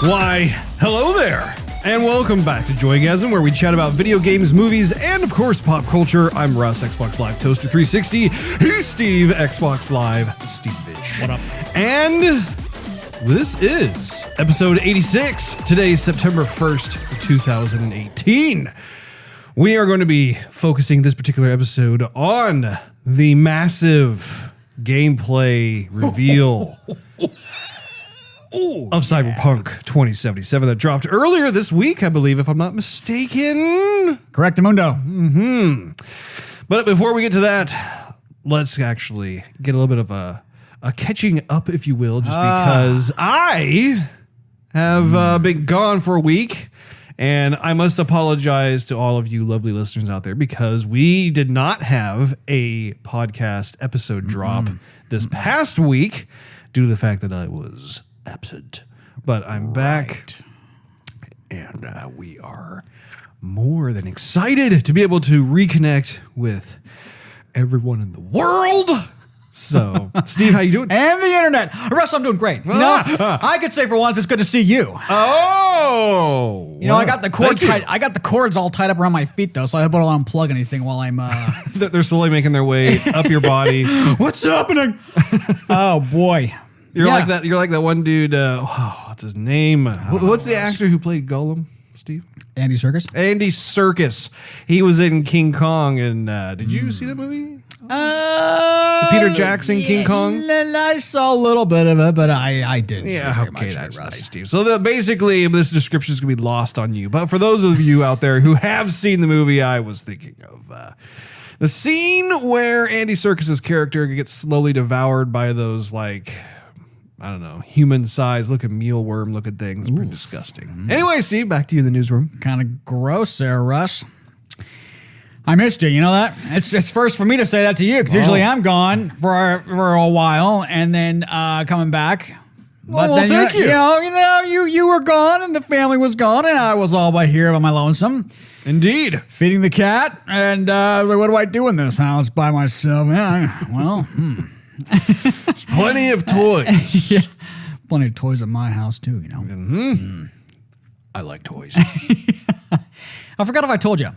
Why, hello there, and welcome back to Joygasm, where we chat about video games, movies, and of course pop culture. I'm Russ, Xbox Live Toaster 360. He's Steve, Xbox Live Stevavitch. What up? And this is episode 86. Today is September 1st, 2018. We are going to be focusing this particular episode on the massive gameplay reveal of Cyberpunk 2077 that dropped earlier this week, I believe, if I'm not mistaken. Correctamundo. But before we get to that, let's actually get a little bit of a catching up, if you will, just because I have been gone for a week. And I must apologize to all of you lovely listeners out there because we did not have a podcast episode drop this past week due to the fact that I was absent. But I'm back, and we are more than excited to be able to reconnect with everyone in the world. So, Steve, how you doing? And the internet. Russ, I'm doing great. You know, I could say for once it's good to see you. Oh, You know, I got the cord tied. I got the cords all tied up around my feet though, so I better not unplug anything while I'm. They're slowly making their way up your body. What's happening? Oh boy, You're like that. You're like that one dude. What's his name? What's the actor who played Gollum? Steve? Andy Serkis. Andy Serkis. He was in King Kong, and did you see that movie? The Peter Jackson King Kong? I saw a little bit of it, but I didn't. Yeah, see very okay, much that's of it, Russ. nice, Steve. So basically, this description is going to be lost on you. But for those of you out there who have seen the movie, I was thinking of the scene where Andy Serkis's character gets slowly devoured by those, like, I don't know, human-sized looking mealworm looking things. It's pretty disgusting. Anyway, Steve, back to you in the newsroom. Kind of gross there, Russ. I missed you. You know that? It's first for me to say that to you because usually I'm gone for a while and then coming back. Well, then thank you. You were gone and the family was gone and I was all by here by my lonesome, Indeed. feeding the cat. And I was like, what do I do in this house by myself? Yeah, well, There's plenty of toys. yeah, plenty of toys at my house too. You know. I like toys. I forgot if I told you.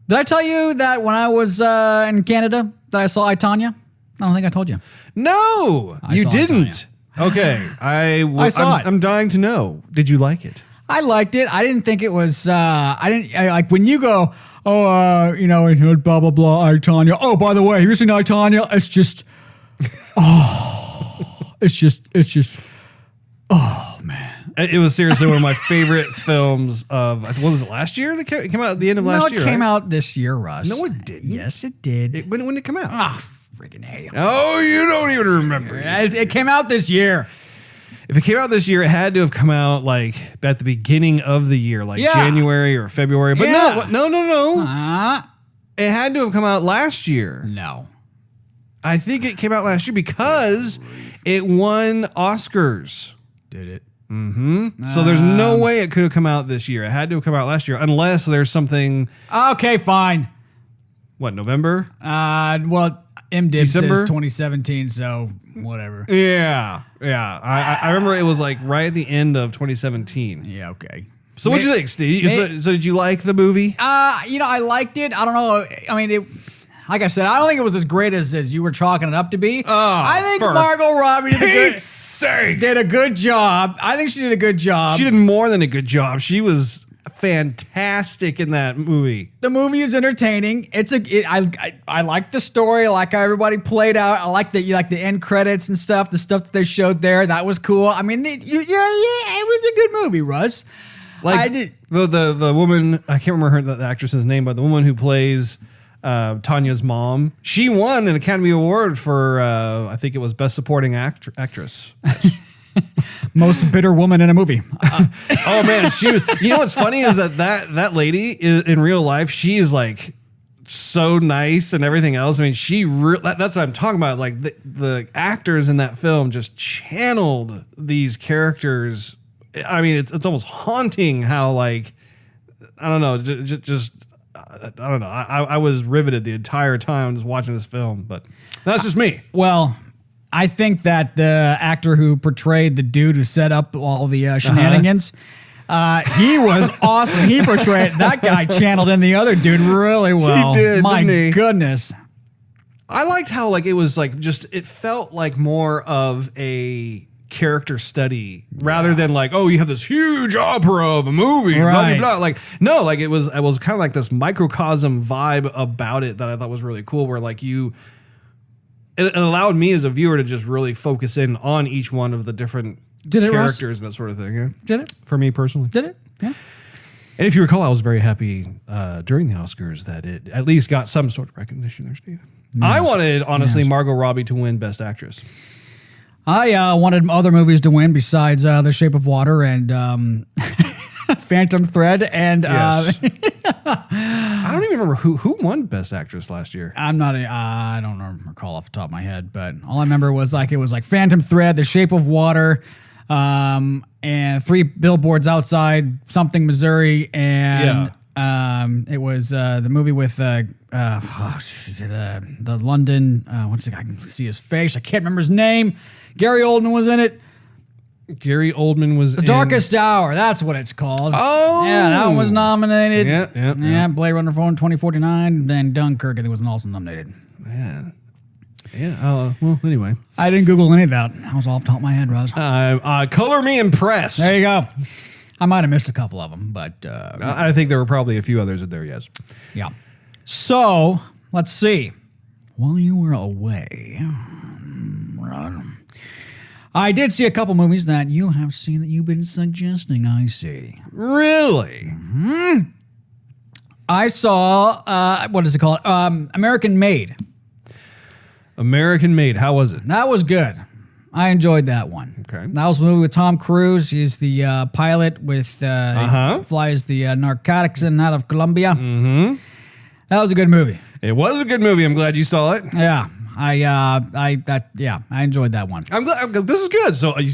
Did I tell you that when I was in Canada that I saw I, Tonya? I don't think I told you. No, you saw didn't. Okay, I saw it. I'm dying to know. Did you like it? I liked it. I didn't think it was. Like when you go, blah blah blah. I, Tonya. Oh, by the way, have you seen I, Tonya? It's just, it's just. Oh man. It was seriously one of my favorite films of, what was it, last year? It came out at the end of last year, No, it came right? out this year, Russ. No, it didn't. Yes, it did. When did it come out? Ah, friggin' hey. Oh, you don't even remember. It came out this year. If it came out this year, it had to have come out like at the beginning of the year, like January or February. But no. It had to have come out last year. No. I think it came out last year because it won Oscars. Did it? So there's no way it could have come out this year. It had to have come out last year, unless there's something. Okay, fine. What, November? Well, MDiv December? says 2017, so whatever. Yeah. I remember it was like right at the end of 2017. Yeah, okay. So what'd you think, Steve? So did you like the movie? I liked it. I don't know. I mean, like I said, I don't think it was as great as you were chalking it up to be. I think Margot Robbie did a good job. I think she did a good job. She did more than a good job. She was fantastic in that movie. The movie is entertaining. I like the story. I like how everybody played out. I like the end credits and stuff. The stuff that they showed there, that was cool. I mean, it was a good movie, Russ. Like I did the woman, I can't remember the actress's name, but the woman who plays Tanya's mom, she won an Academy Award for I think it was Best Supporting Actress. Most bitter woman in a movie. Oh man, she was. You know what's funny is that lady is, in real life, she is like so nice and everything else. I mean, that's what I'm talking about. It's like the actors in that film just channeled these characters. I mean, it's almost haunting how, like, I don't know, just I don't know. I was riveted the entire time just watching this film, but that's just me. Well, I think that the actor who portrayed the dude who set up all the shenanigans, he was awesome. He portrayed that guy, channeled in the other dude really well. He did, My didn't he? goodness. I liked how like it was like just it felt like more of a character study rather than like, oh, you have this huge opera of a movie, blah, blah, Right. blah. Like, no, like it was kind of like this microcosm vibe about it that I thought was really cool, where like it allowed me as a viewer to just really focus in on each one of the different Did it, Russ? characters and that sort of thing. Yeah. Did it? For me personally. Did it? Yeah. And if you recall, I was very happy during the Oscars that it at least got some sort of recognition there, Steve. I wanted, honestly, Margot Robbie to win Best Actress. I wanted other movies to win besides The Shape of Water and Phantom Thread and Yes. I don't even remember who won Best Actress last year. I don't recall off the top of my head, but all I remember was like it was like Phantom Thread, The Shape of Water, and Three Billboards Outside something Missouri, and it was the movie with the London. What's it? I can see his face. I can't remember his name. Gary Oldman was in it. Gary Oldman was The Darkest Hour. That's what it's called. Oh, yeah, that one was nominated. Yeah. Blade Runner 2049. Then Dunkirk, I think, was also nominated. Man. Yeah. Well, anyway. I didn't Google any of that. That was off the top of my head, Russ. Color me impressed. There you go. I might have missed a couple of them, but I think there were probably a few others in there, yes. yeah. So, let's see. While you were away, I did see a couple movies that you have seen that you've been suggesting I see. Really? I saw, what is it called? American Made. American Made. How was it? That was good. I enjoyed that one. Okay. That was a movie with Tom Cruise. He's the pilot with, he flies the narcotics in and out of Colombia. Mm-hmm. That was a good movie. It was a good movie. I'm glad you saw it. Yeah. I enjoyed that one. I'm glad. This is good. So you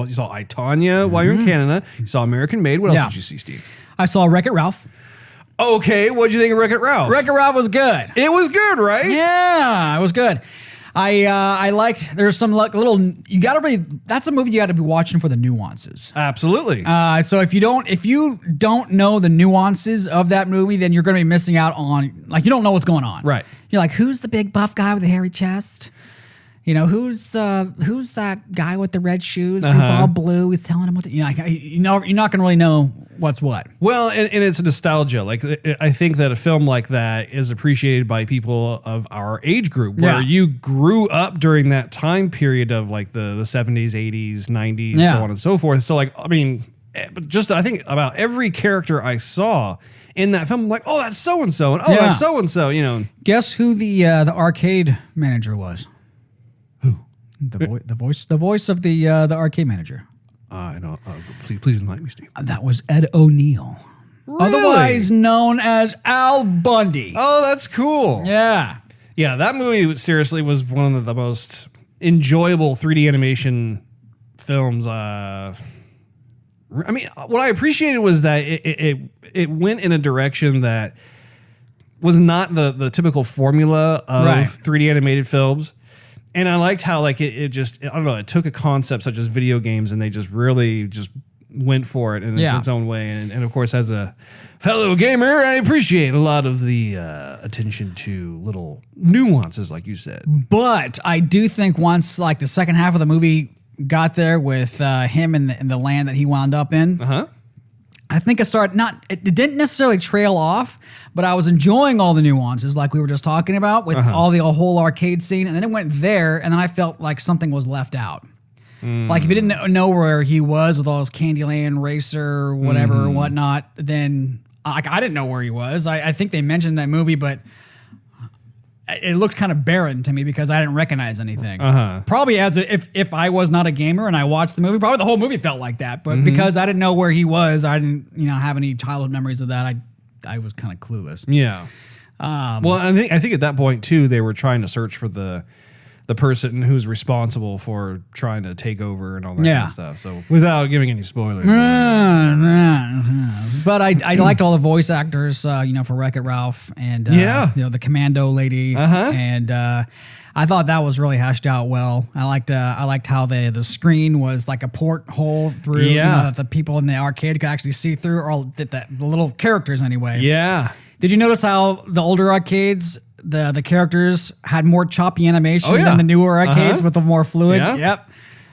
saw I, Tonya while you're in Canada. You saw American Made. What else Yeah. did you see, Steve? I saw Wreck-It Ralph. Okay. What'd you think of Wreck-It Ralph? Wreck-It Ralph was good. It was good, right? Yeah, it was good. I liked. There's some little. You gotta really. That's a movie you got to be watching for the nuances. Absolutely. So if you don't know the nuances of that movie, then you're gonna be missing out on you don't know what's going on. Right. You're like, who's the big buff guy with the hairy chest? You know, who's that guy with the red shoes? Who's all blue? He's telling him what to, you're not gonna really know what's what. Well, and it's nostalgia. Like, I think that a film like that is appreciated by people of our age group, where you grew up during that time period of like the 70s, 80s, 90s, so on and so forth. So like, I mean, just I think about every character I saw in that film, I'm like, oh, that's so and so, and oh, that's so and so. You know, guess who the arcade manager was? Who? The voice of the arcade manager. I know. Please enlighten me, Steve. That was Ed O'Neill, otherwise known as Al Bundy. Oh, that's cool. Yeah. Yeah, that movie seriously was one of the most enjoyable 3D animation films. I mean, what I appreciated was that it went in a direction that was not the typical formula of 3D animated films. And I liked how like it just, I don't know, it took a concept such as video games and they just really just went for it in its own way. And of course, as a fellow gamer, I appreciate a lot of the attention to little nuances, like you said. But I do think once like the second half of the movie got there with him in the land that he wound up in, I think it didn't necessarily trail off, but I was enjoying all the nuances like we were just talking about with all the whole arcade scene. And then it went there and then I felt like something was left out. Like if you didn't know where he was with all his Candyland Racer, whatever, or whatnot, then I didn't know where he was. I think they mentioned that movie, but it looked kind of barren to me because I didn't recognize anything. Probably if I was not a gamer and I watched the movie, probably the whole movie felt like that. But because I didn't know where he was, I didn't have any childhood memories of that. I was kind of clueless. Yeah. Well, I think at that point too, they were trying to search for the person who's responsible for trying to take over and all that kind of stuff. So without giving any spoilers. But I liked all the voice actors, for Wreck-It Ralph and the commando lady. And I thought that was really hashed out well. I liked how the screen was like a porthole through, that the people in the arcade could actually see through, or the little characters anyway. Yeah. Did you notice how the older arcades, the characters had more choppy animation than the newer arcades with the more fluid? Yeah. Yep.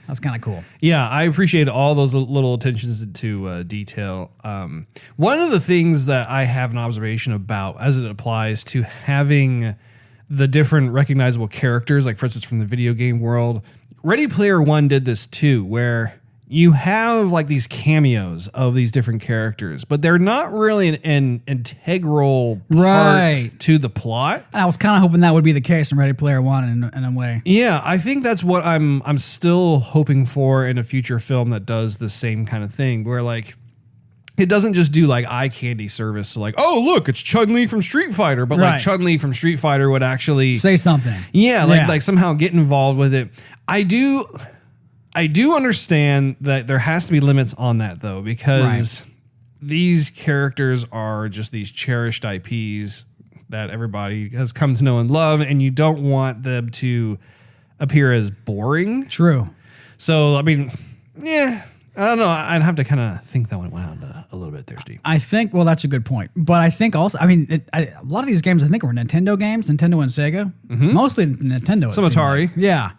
That's kind of cool. Yeah, I appreciate all those little attentions to detail. One of the things that I have an observation about as it applies to having the different recognizable characters, like for instance from the video game world, Ready Player One did this too, where you have like these cameos of these different characters, but they're not really an integral part to the plot. And I was kind of hoping that would be the case in Ready Player One in a way. Yeah, I think that's what I'm still hoping for in a future film that does the same kind of thing, where like it doesn't just do like eye candy service. So like, oh look, it's Chun-Li from Street Fighter, but like Chun-Li from Street Fighter would actually say something. Yeah, like somehow get involved with it. I do understand that there has to be limits on that though, because these characters are just these cherished IPs that everybody has come to know and love, and you don't want them to appear as boring. True. So, I mean, yeah, I don't know. I'd have to kind of think that one around a little bit there, Steve. I think, well, that's a good point. But I think also, I mean, a lot of these games I think were Nintendo games, Nintendo and Sega. Mostly Nintendo. Some Atari. Yeah.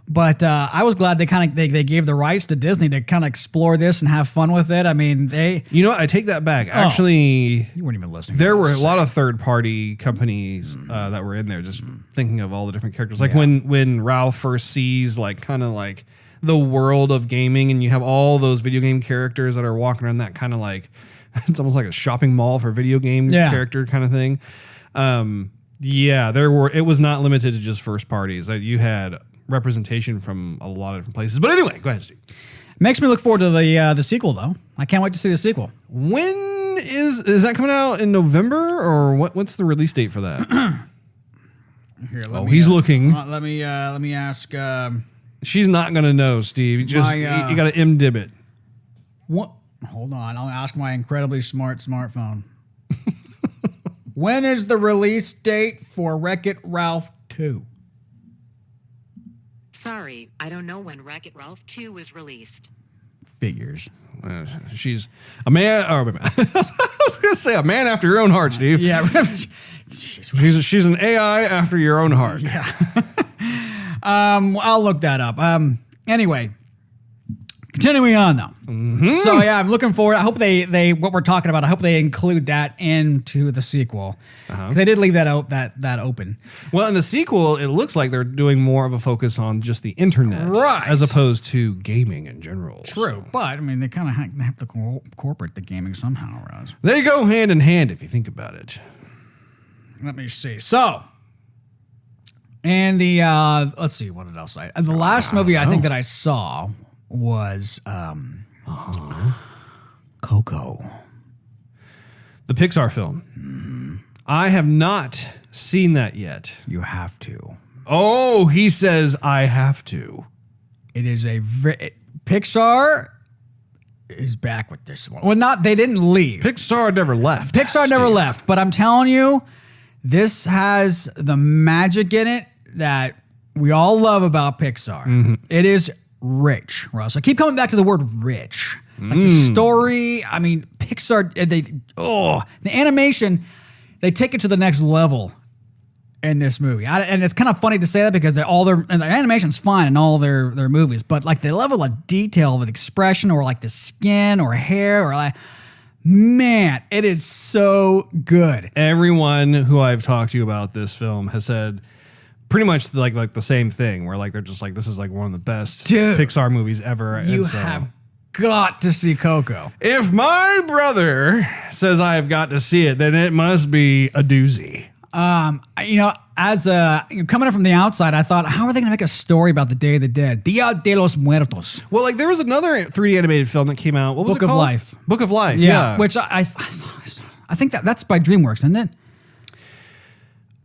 But I was glad they gave the rights to Disney to kind of explore this and have fun with it. I mean, You know what? I take that back. Actually, you weren't even listening. There were a lot of third-party companies that were in there, just thinking of all the different characters. Like when Ralph first sees like kind of like the world of gaming, and you have all those video game characters that are walking around that kind of like, it's almost like a shopping mall for video game character kind of thing. It was not limited to just first parties. You had representation from a lot of different places. But anyway, go ahead, Steve. Makes me look forward to the sequel, though. I can't wait to see the sequel. When is that coming out, in November, or what's the release date for that? Here, he's looking. Let me ask. She's not gonna know, Steve. You got to MDib it. What? Hold on. I'll ask my incredibly smart smartphone. When is the release date for Wreck-It Ralph 2? Sorry, I don't know when Wreck-It Ralph 2 was released. Figures. She's a man. I was going to say a man after your own heart, Steve. Yeah. she's an AI after your own heart. Yeah. I'll look that up. Anyway, continuing on though. So yeah, I'm looking forward. I hope they what we're talking about. I hope they include that into the sequel. They did leave that out that open. Well, in the sequel, it looks like they're doing more of a focus on just the internet, as opposed to gaming in general. True, but I mean, they kind of have to incorporate the gaming somehow, Russ. They go hand in hand if you think about it. Let me see. So, and the let's see, what did I say? The last movie I think that I saw was Coco, the Pixar film. I have not seen that yet. You have to. Oh, he says I have to. It is Pixar is back with this one. Well, they didn't leave. Pixar never left. Pixar never left, but I'm telling you, this has the magic in it that we all love about Pixar. It is rich, Russ. I keep coming back to the word rich. Like the story, I mean, Pixar, the animation, they take it to the next level in this movie. And it's kind of funny to say that because and the animation's fine in all their movies, but like the level of detail with expression or like the skin or hair or like, man, it is so good. Everyone who I've talked to about this film has said pretty much like the same thing, where like they're just like, this is like one of the best Pixar movies ever. You have got to see Coco. If my brother says I have got to see it, then it must be a doozy. As coming in from the outside, I thought, how are they going to make a story about the Day of the Dead? Dia de los Muertos. Well, like there was another 3D animated film that came out. What was it called? Book of Life. Book of Life. Yeah. Which I think that's by DreamWorks, isn't it?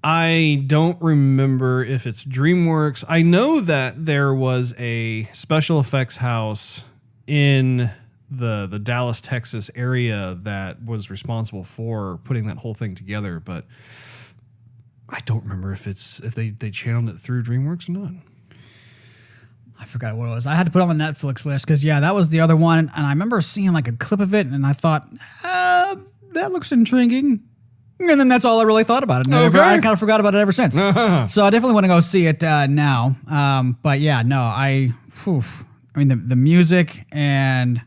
I don't remember if it's DreamWorks. I know that there was a special effects house in the Dallas, Texas area that was responsible for putting that whole thing together. But I don't remember if they channeled it through DreamWorks or not. I forgot what it was. I had to put it on the Netflix list because, yeah, that was the other one. And I remember seeing like a clip of it and I thought, that looks intriguing. And then that's all I really thought about it. And I kind of forgot about it ever since. So I definitely want to go see it now. But yeah, no, I mean, the music and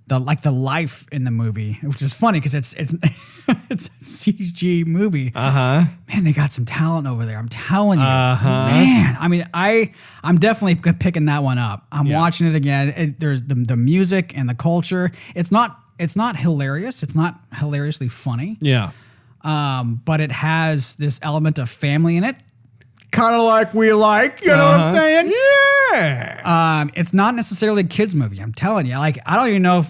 the life in the movie, which is funny because it's it's a CG movie. Man, they got some talent over there. I'm telling you, man. I mean, I'm definitely picking that one up. I'm watching it again. There's the music and the culture. It's not hilarious. It's not hilariously funny. Yeah. But it has this element of family in it. Kind of like we like, you know what I'm saying? Yeah. It's not necessarily a kids movie. I'm telling you. Like, I don't even know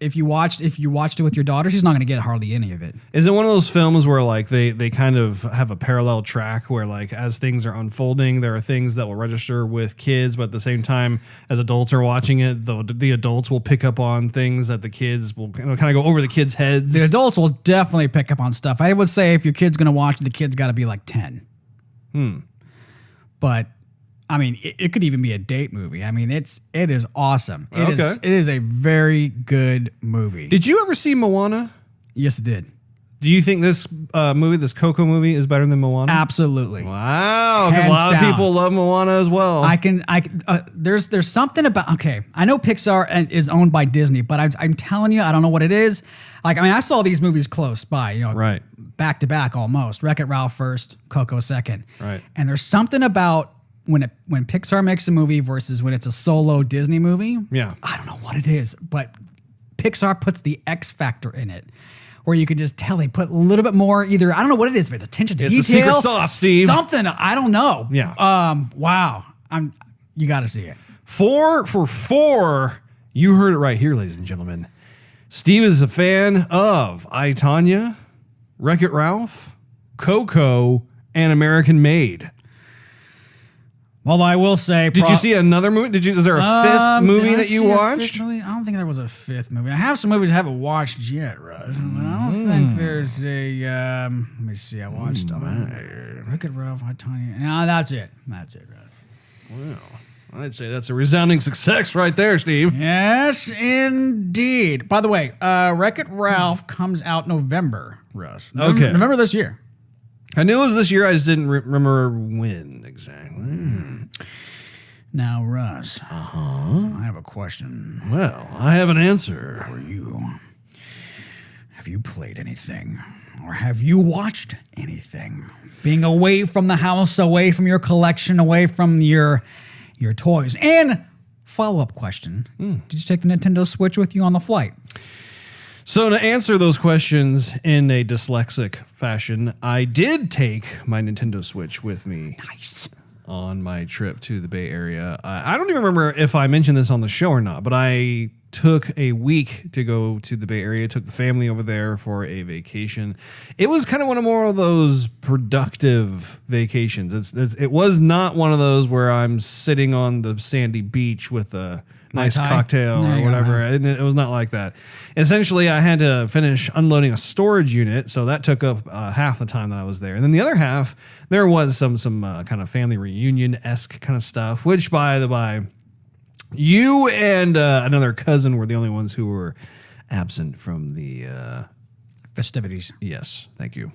if you watched it with your daughter, she's not going to get hardly any of it. Is it one of those films where like they kind of have a parallel track where like as things are unfolding, there are things that will register with kids, but at the same time, as adults are watching it, the adults will pick up on things that the kids will kind of go over the kids' heads. The adults will definitely pick up on stuff. I would say if your kid's going to watch it, the kid's got to be like 10. But I mean, it could even be a date movie. I mean, it is awesome. It is a very good movie. Did you ever see Moana? Yes, it did. Do you think this this Coco movie is better than Moana? Absolutely. Wow, because a lot of people love Moana as well. There's something about, okay, I know Pixar is owned by Disney, but I'm telling you, I don't know what it is. Like, I mean, I saw these movies close by, you know, right, back to back almost. Wreck-It Ralph first, Coco second. Right. And there's something about when Pixar makes a movie versus when it's a solo Disney movie. Yeah. I don't know what it is, but Pixar puts the X factor in it, where you can just tell they put a little bit more, either, I don't know what it is, but it's attention to detail. It's a secret sauce, Steve. Something, I don't know. Yeah. Wow. You got to see it. 4 for 4. You heard it right here, ladies and gentlemen. Steve is a fan of I, Tonya, Wreck-It Ralph, Coco, and American Made. Well, I will say... Did you see another movie? Is there a fifth movie that you watched? I don't think there was a fifth movie. I have some movies I haven't watched yet, Russ. But I don't think there's a... let me see. I watched Wreck-It Ralph, I, Tonya. No, that's it. That's it, Russ. Well, I'd say that's a resounding success right there, Steve. Yes, indeed. By the way, Wreck-It Ralph comes out November, Russ. November this year. I knew it was this year. I just didn't remember when exactly. Now, Russ, I have a question. Well, I have an answer for you. Have you played anything? Or have you watched anything? Being away from the house, away from your collection, away from your toys. And follow-up question. Did you take the Nintendo Switch with you on the flight? So to answer those questions in a dyslexic fashion, I did take my Nintendo Switch with me. Nice. On my trip to the Bay Area. I don't even remember if I mentioned this on the show or not, but I took a week to go to the Bay Area, took the family over there for a vacation. It was kind of one of more of those productive vacations. It was not one of those where I'm sitting on the sandy beach with a nice cocktail or whatever. It was not like that. Essentially, I had to finish unloading a storage unit, so that took up half the time that I was there. And then the other half, there was some kind of family reunion-esque kind of stuff, which, by the by, you and another cousin were the only ones who were absent from the festivities. Yes, thank you.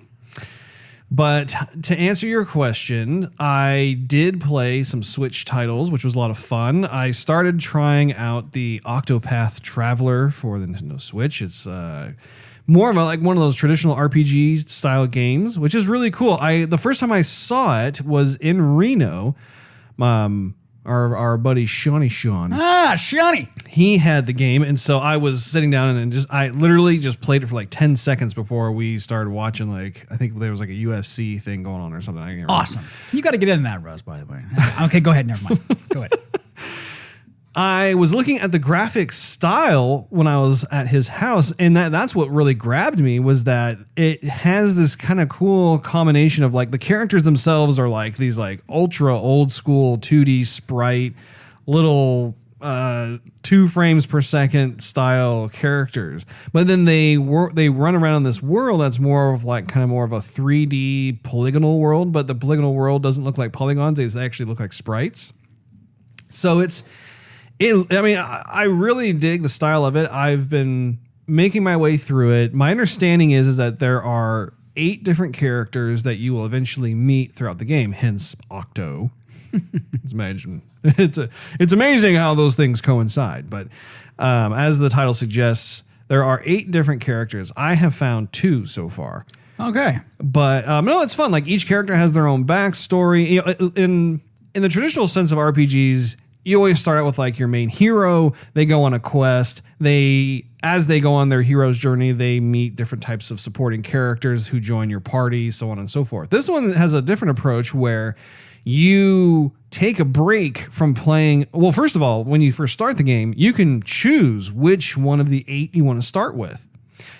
But to answer your question, I did play some Switch titles, which was a lot of fun. I started trying out the Octopath Traveler for the Nintendo Switch. It's more of one of those traditional RPG style games, which is really cool. The first time I saw it was in Reno. Our buddy Shawnee Sean. Shawnee. He had the game, and so I was sitting down and I literally just played it for like 10 seconds before we started watching, I think there was like a UFC thing going on or something. I can't remember. Awesome. You got to get in that, Russ, by the way. Okay, go ahead. Never mind. Go ahead. I was looking at the graphic style when I was at his house, and that's what really grabbed me, was that it has this kind of cool combination of the characters themselves are these ultra old school 2D sprite little 2 frames per second style characters, but then they run around in this world that's more of like kind of more of a 3D polygonal world, but the polygonal world doesn't look like polygons; they actually look like sprites. So I really dig the style of it. I've been making my way through it. My understanding is that there are 8 different characters that you will eventually meet throughout the game. Hence Octo. Imagine it's amazing how those things coincide. But as the title suggests, there are 8 different characters. I have found 2 so far. Okay, but no, it's fun. Like each character has their own backstory. You know, in the traditional sense of RPGs, you always start out with like your main hero. They go on a quest. As they go on their hero's journey, they meet different types of supporting characters who join your party, so on and so forth. This one has a different approach where you take a break from playing. Well, first of all, when you first start the game, you can choose which one of the 8 you want to start with.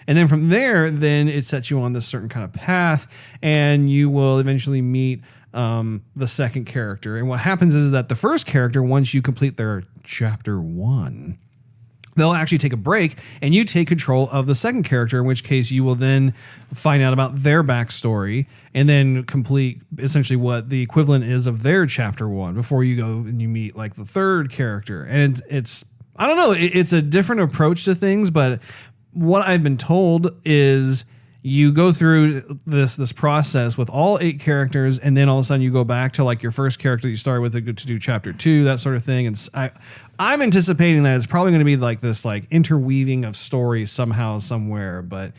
And then from there, then it sets you on this certain kind of path, and you will eventually meet the second character. And what happens is that the first character, once you complete their chapter 1, they'll actually take a break and you take control of the second character, in which case you will then find out about their backstory and then complete essentially what the equivalent is of their chapter 1 before you go and you meet like the third character. And it's I don't know, it's a different approach to things, but what I've been told is you go through this process with all 8 characters, and then all of a sudden you go back to like your first character that you started with to do chapter 2, that sort of thing. And I'm anticipating that it's probably going to be like this like interweaving of stories somehow, somewhere. But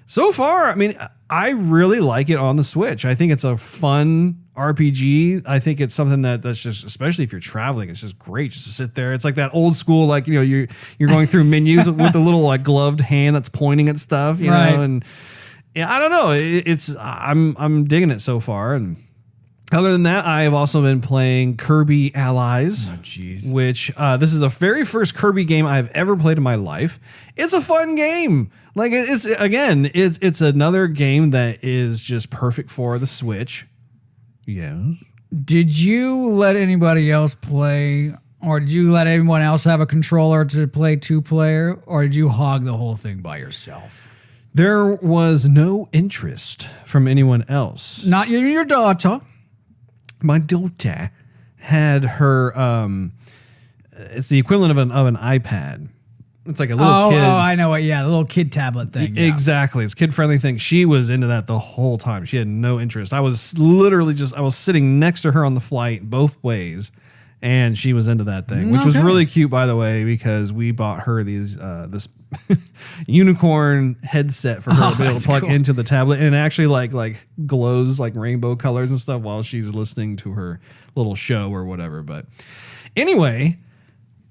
so far, I mean, I really like it on the Switch. I think it's a fun RPG. I think it's something that's just, especially if you're traveling, it's just great just to sit there. It's like that old school, like, you know, you're going through menus with a little like gloved hand that's pointing at stuff, you know, and yeah, I don't know. I'm digging it so far. And other than that, I have also been playing Kirby Allies, which this is the very first Kirby game I've ever played in my life. It's a fun game. Like it's another game that is just perfect for the Switch. Yes. Did you let anybody else play, or did you let anyone else have a controller to play 2-player, or did you hog the whole thing by yourself? There was no interest from anyone else. Not your daughter. My daughter had her. It's the equivalent of an iPad. It's like a little kid. Oh, I know it. Yeah, the little kid tablet thing. Yeah. Exactly. It's a kid-friendly thing. She was into that the whole time. She had no interest. I was literally I was sitting next to her on the flight both ways, and she was into that thing, which was really cute, by the way, because we bought her this unicorn headset for her to be able to plug into the tablet, and it actually like glows like rainbow colors and stuff while she's listening to her little show or whatever. But anyway,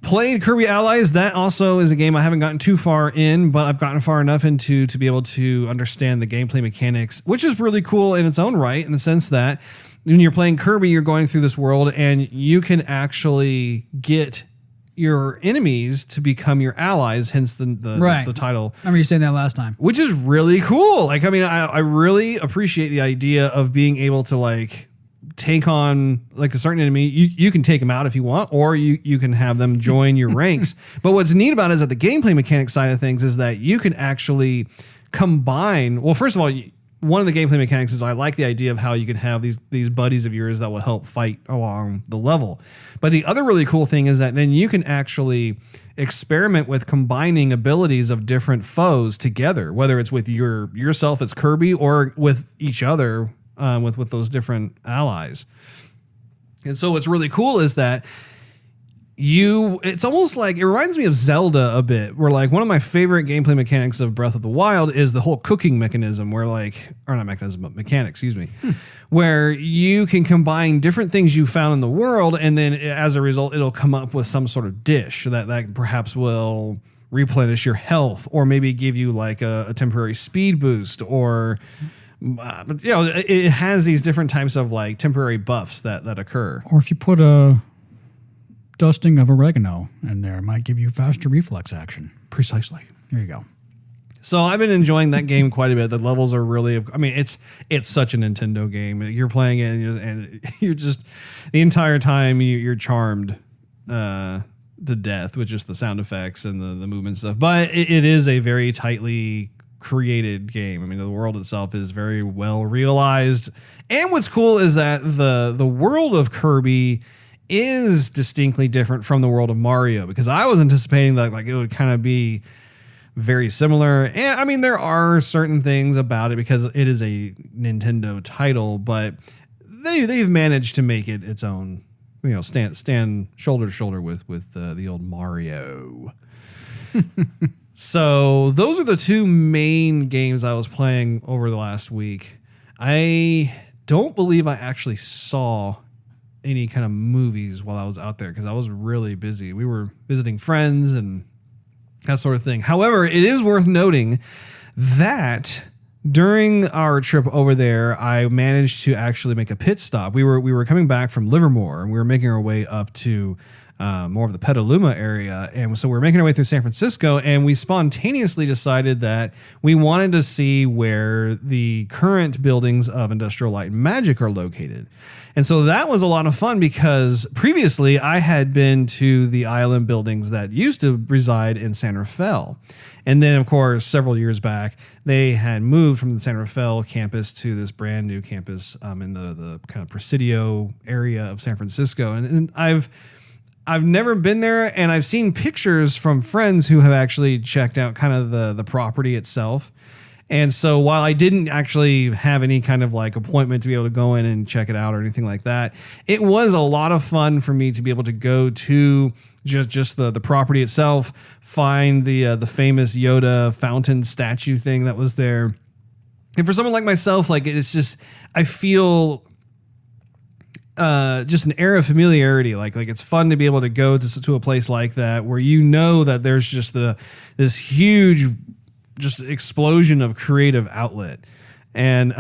played Kirby Allies. That also is a game I haven't gotten too far in, but I've gotten far enough into to be able to understand the gameplay mechanics, which is really cool in its own right, in the sense that when you're playing Kirby, you're going through this world and you can actually get your enemies to become your allies, hence the title. I remember you saying that last time. Which is really cool. Like, I mean, I really appreciate the idea of being able to like take on like a certain enemy. You can take them out if you want, or you can have them join your ranks. But what's neat about it is that the gameplay mechanics side of things is that you can actually combine. Well, first of all, one of the gameplay mechanics is I like the idea of how you can have these buddies of yours that will help fight along the level. But the other really cool thing is that then you can actually experiment with combining abilities of different foes together, whether it's with yourself as Kirby or with each other with those different allies. And so what's really cool is that it's almost like, it reminds me of Zelda a bit, where like one of my favorite gameplay mechanics of Breath of the Wild is the whole cooking mechanism, where like, or not mechanism, but mechanic, excuse me, where you can combine different things you found in the world, and then as a result, it'll come up with some sort of dish that perhaps will replenish your health, or maybe give you like a temporary speed boost, or it has these different types of like temporary buffs that occur. Or if you put a dusting of oregano in there, it might give you faster reflex action. Precisely. There you go. So I've been enjoying that game quite a bit. The levels are really, I mean, it's such a Nintendo game. You're playing it and you're just, the entire time you're charmed to to death with just the sound effects and the movement stuff. But it is a very tightly created game. I mean, the world itself is very well realized. And what's cool is that the world of Kirby is distinctly different from the world of Mario, because I was anticipating that like it would kind of be very similar. And I mean, there are certain things about it because it is a Nintendo title, but they've managed to make it its own, you know, stand shoulder to shoulder with the old Mario. So those are the two main games I was playing over the last week. I don't believe I actually saw any kind of movies while I was out there because I was really busy. We were visiting friends and that sort of thing. However, it is worth noting that during our trip over there, I managed to actually make a pit stop. We were coming back from Livermore and we were making our way up to more of the Petaluma area. And so we're making our way through San Francisco, and we spontaneously decided that we wanted to see where the current buildings of Industrial Light and Magic are located. And so that was a lot of fun because previously I had been to the ILM buildings that used to reside in San Rafael. And then, of course, several years back, they had moved from the San Rafael campus to this brand new campus in the kind of Presidio area of San Francisco. And I've never been there, and I've seen pictures from friends who have actually checked out kind of the property itself. And so while I didn't actually have any kind of like appointment to be able to go in and check it out or anything like that, it was a lot of fun for me to be able to go to just the property itself, find the famous Yoda fountain statue thing that was there. And for someone like myself, like it's just, I feel just an air of familiarity. Like it's fun to be able to go to a place like that where you know that there's just this huge just explosion of creative outlet. And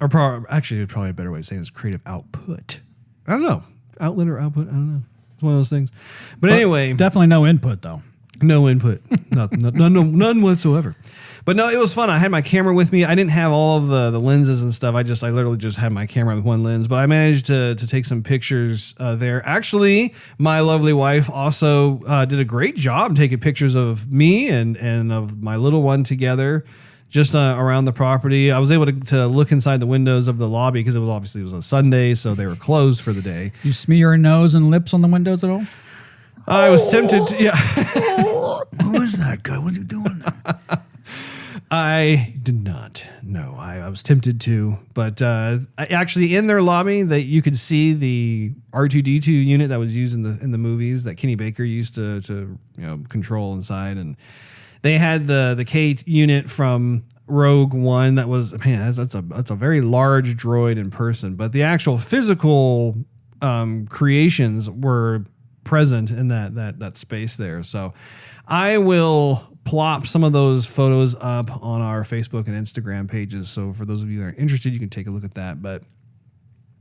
actually probably a better way of saying it is creative output. I don't know. Outlet or output, I don't know. It's one of those things. But anyway, definitely no input though. No input. None whatsoever. But no, it was fun. I had my camera with me. I didn't have all of the lenses and stuff. I literally just had my camera with one lens, but I managed to take some pictures there. Actually, my lovely wife also did a great job taking pictures of me and of my little one together just around the property. I was able to look inside the windows of the lobby because it was a Sunday, so they were closed for the day. Did you smear your nose and lips on the windows at all? I was tempted to, yeah. Who is that guy? What's he doing there? I did not. No, I was tempted to, but actually in their lobby that you could see the R2-D2 unit that was used in the movies that Kenny Baker used to control inside, and they had the K unit from Rogue One that was, man, that's a very large droid in person, but the actual physical creations were present in that space there. So I will plop some of those photos up on our Facebook and Instagram pages. So for those of you that are interested, you can take a look at that. But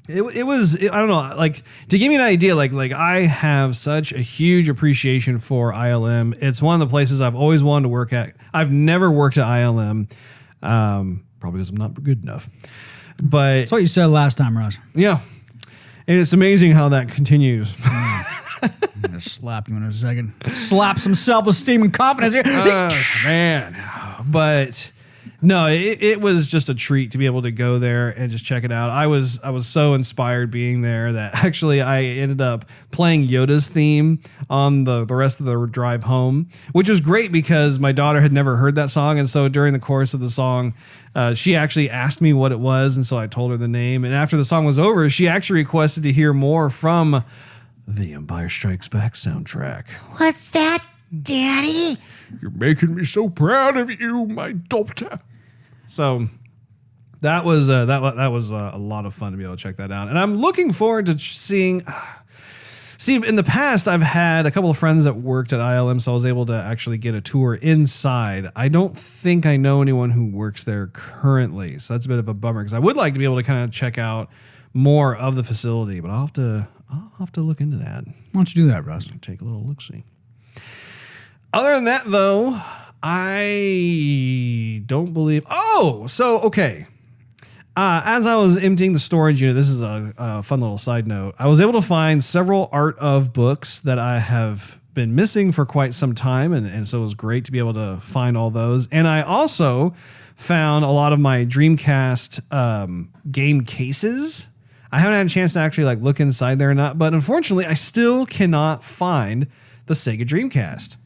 it was I don't know, like to give you an idea, like I have such a huge appreciation for ILM. It's one of the places I've always wanted to work at. I've never worked at ILM, probably because I'm not good enough. But that's what you said last time, Russ. Yeah, and it's amazing how that continues. I'm gonna slap you in a second. Slap some self-esteem and confidence here. Man. But no, it was just a treat to be able to go there and just check it out. I was so inspired being there that actually I ended up playing Yoda's theme on the rest of the drive home, which was great because my daughter had never heard that song. And so during the course of the song, she actually asked me what it was. And so I told her the name. And after the song was over, she actually requested to hear more from the Empire Strikes Back soundtrack. What's that, Daddy? You're making me so proud of you, my daughter. So that was a lot of fun to be able to check that out, and I'm looking forward to seeing. See, in the past, I've had a couple of friends that worked at ILM, so I was able to actually get a tour inside. I don't think I know anyone who works there currently, so that's a bit of a bummer because I would like to be able to kind of check out more of the facility, but I'll have to look into that. Why don't you do that, Russ? Take a little look-see. Other than that, though, I don't believe... Oh, so, okay. As I was emptying the storage unit, this is a fun little side note. I was able to find several art of books that I have been missing for quite some time, and so it was great to be able to find all those. And I also found a lot of my Dreamcast game cases. I haven't had a chance to actually like look inside there or not, but unfortunately, I still cannot find the Sega Dreamcast.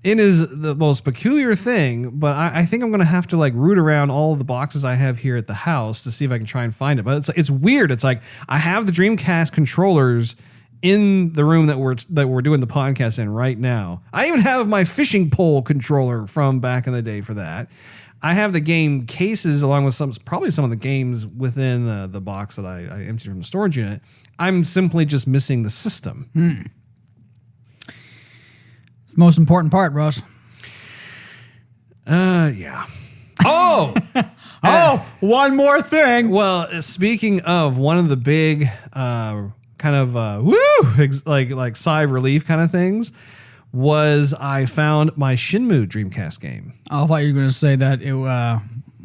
It is the most peculiar thing, but I think I'm going to have to like root around all of the boxes I have here at the house to see if I can try and find it. But it's weird. It's like I have the Dreamcast controllers in the room that we're doing the podcast in right now. I even have my fishing pole controller from back in the day for that. I have the game cases along with probably some of the games within the box that I emptied from the storage unit. I'm simply just missing the system. It's the most important part, Russ. Yeah. One more thing. Well, speaking of one of the big kind of like sigh of relief kind of things was I found my Shenmue Dreamcast game. I thought you were going to say that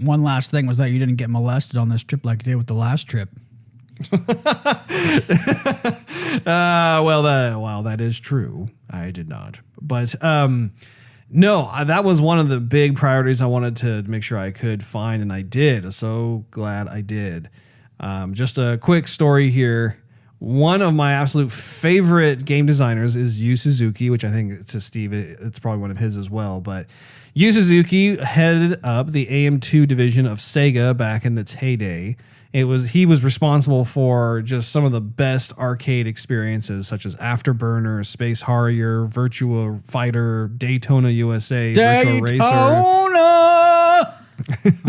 one last thing was that you didn't get molested on this trip like you did with the last trip. That is true. I did not. But no, that was one of the big priorities I wanted to make sure I could find, and I did. So glad I did. Just a quick story here. One of my absolute favorite game designers is Yu Suzuki, which I think to Steve, it's probably one of his as well. But Yu Suzuki headed up the AM2 division of Sega back in its heyday. He was responsible for just some of the best arcade experiences, such as Afterburner, Space Harrier, Virtua Fighter, Daytona USA, Virtua Racer.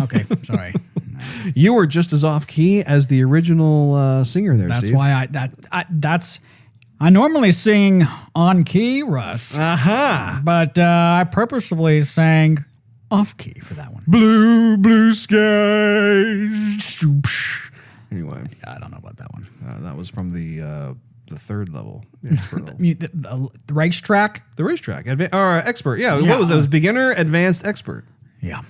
Okay, sorry. You were just as off key as the original singer there. That's Steve. why I normally sing on key, Russ. But I purposefully sang off key for that one. Blue skies. Anyway, I don't know about that one. that was from the third level, the expert level. The racetrack. The racetrack, or expert. Yeah, what was it? It was beginner, advanced, expert. Yeah.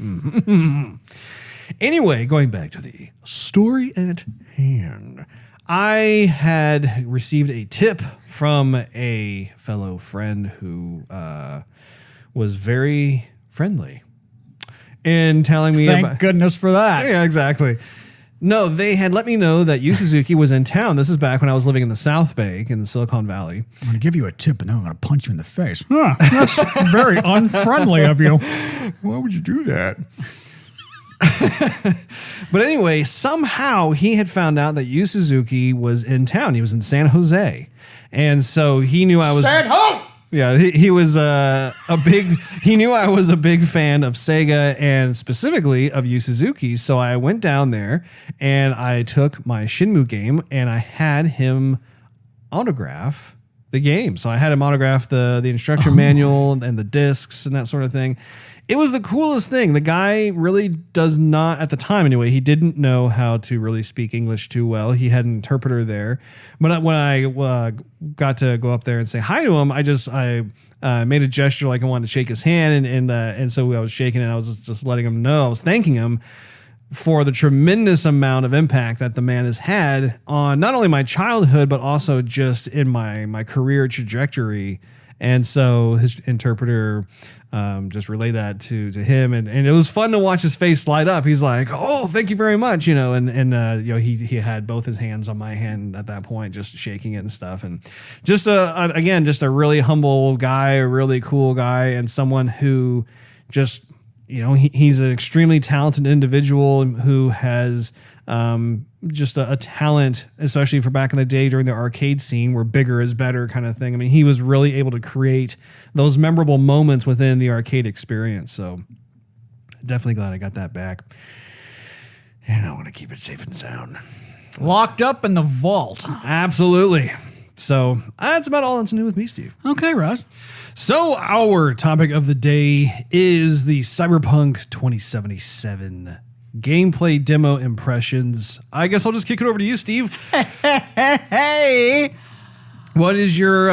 Anyway, going back to the story at hand, I had received a tip from a fellow friend who was very friendly in telling me Thank goodness for that. Yeah, exactly. No, they had let me know that Yu Suzuki was in town. This is back when I was living in the South Bay in the Silicon Valley. I'm going to give you a tip and then I'm going to punch you in the face. That's very unfriendly of you. Why would you do that? But anyway, somehow he had found out that Yu Suzuki was in town. He was in San Jose. And so he knew I was... San Jose! Yeah, he was he knew I was a big fan of Sega and specifically of Yu Suzuki. So I went down there and I took my Shenmue game and I had him autograph the game. So I had him autograph the instruction manual and the discs and that sort of thing. It was the coolest thing. The guy really does not, at the time anyway, he didn't know how to really speak English too well. He had an interpreter there. But when I got to go up there and say hi to him, I made a gesture like I wanted to shake his hand. And so I was shaking and I was just letting him know. I was thanking him for the tremendous amount of impact that the man has had on not only my childhood, but also just in my career trajectory. And so his interpreter just relayed that to him, and it was fun to watch his face light up. He's like, "Oh, thank you very much," you know, and he had both his hands on my hand at that point, just shaking it and stuff, and just a really humble guy, a really cool guy, and someone who just he's an extremely talented individual who has just a talent, especially for back in the day during the arcade scene where bigger is better kind of thing. I mean, he was really able to create those memorable moments within the arcade experience. So definitely glad I got that back. And I want to keep it safe and sound. Locked up in the vault. Absolutely. So that's about all that's new with me, Steve. Okay, Russ. So our topic of the day is the Cyberpunk 2077 gameplay demo impressions. I guess I'll just kick it over to you, Steve. Hey! What is your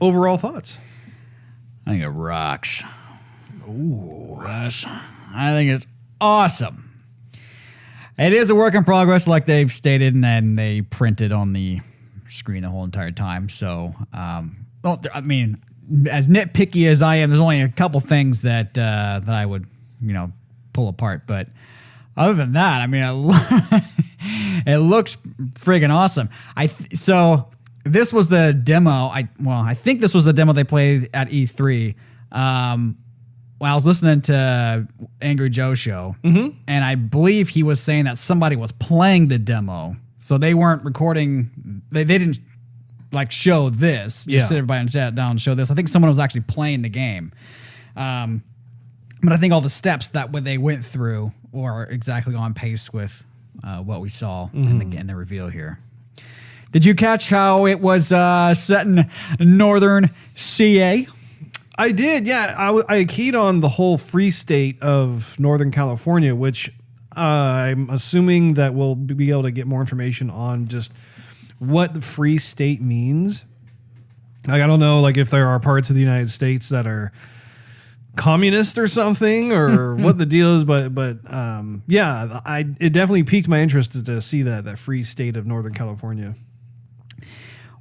overall thoughts? I think it rocks. Ooh, Russ. I think it's awesome. It is a work in progress, like they've stated, and then they printed on the screen the whole entire time. So, I mean, as nitpicky as I am, there's only a couple things that I would, pull apart. But other than that, I mean, it looks friggin' awesome. So this was the demo. I think this was the demo they played at E3. Well, I was listening to Angry Joe show, and I believe he was saying that somebody was playing the demo, so they weren't recording. They didn't like show this. Just sit everybody down and show this. I think someone was actually playing the game, but I think all the steps that they went through were exactly on pace with what we saw in the reveal here. Did you catch how it was set in northern CA? I did, yeah. I keyed on the whole free state of Northern California, which I'm assuming that we'll be able to get more information on just what the free state means. Like, I don't know, like if there are parts of the United States that are communist or something, or what the deal is, but yeah, it definitely piqued my interest to see that free state of Northern California.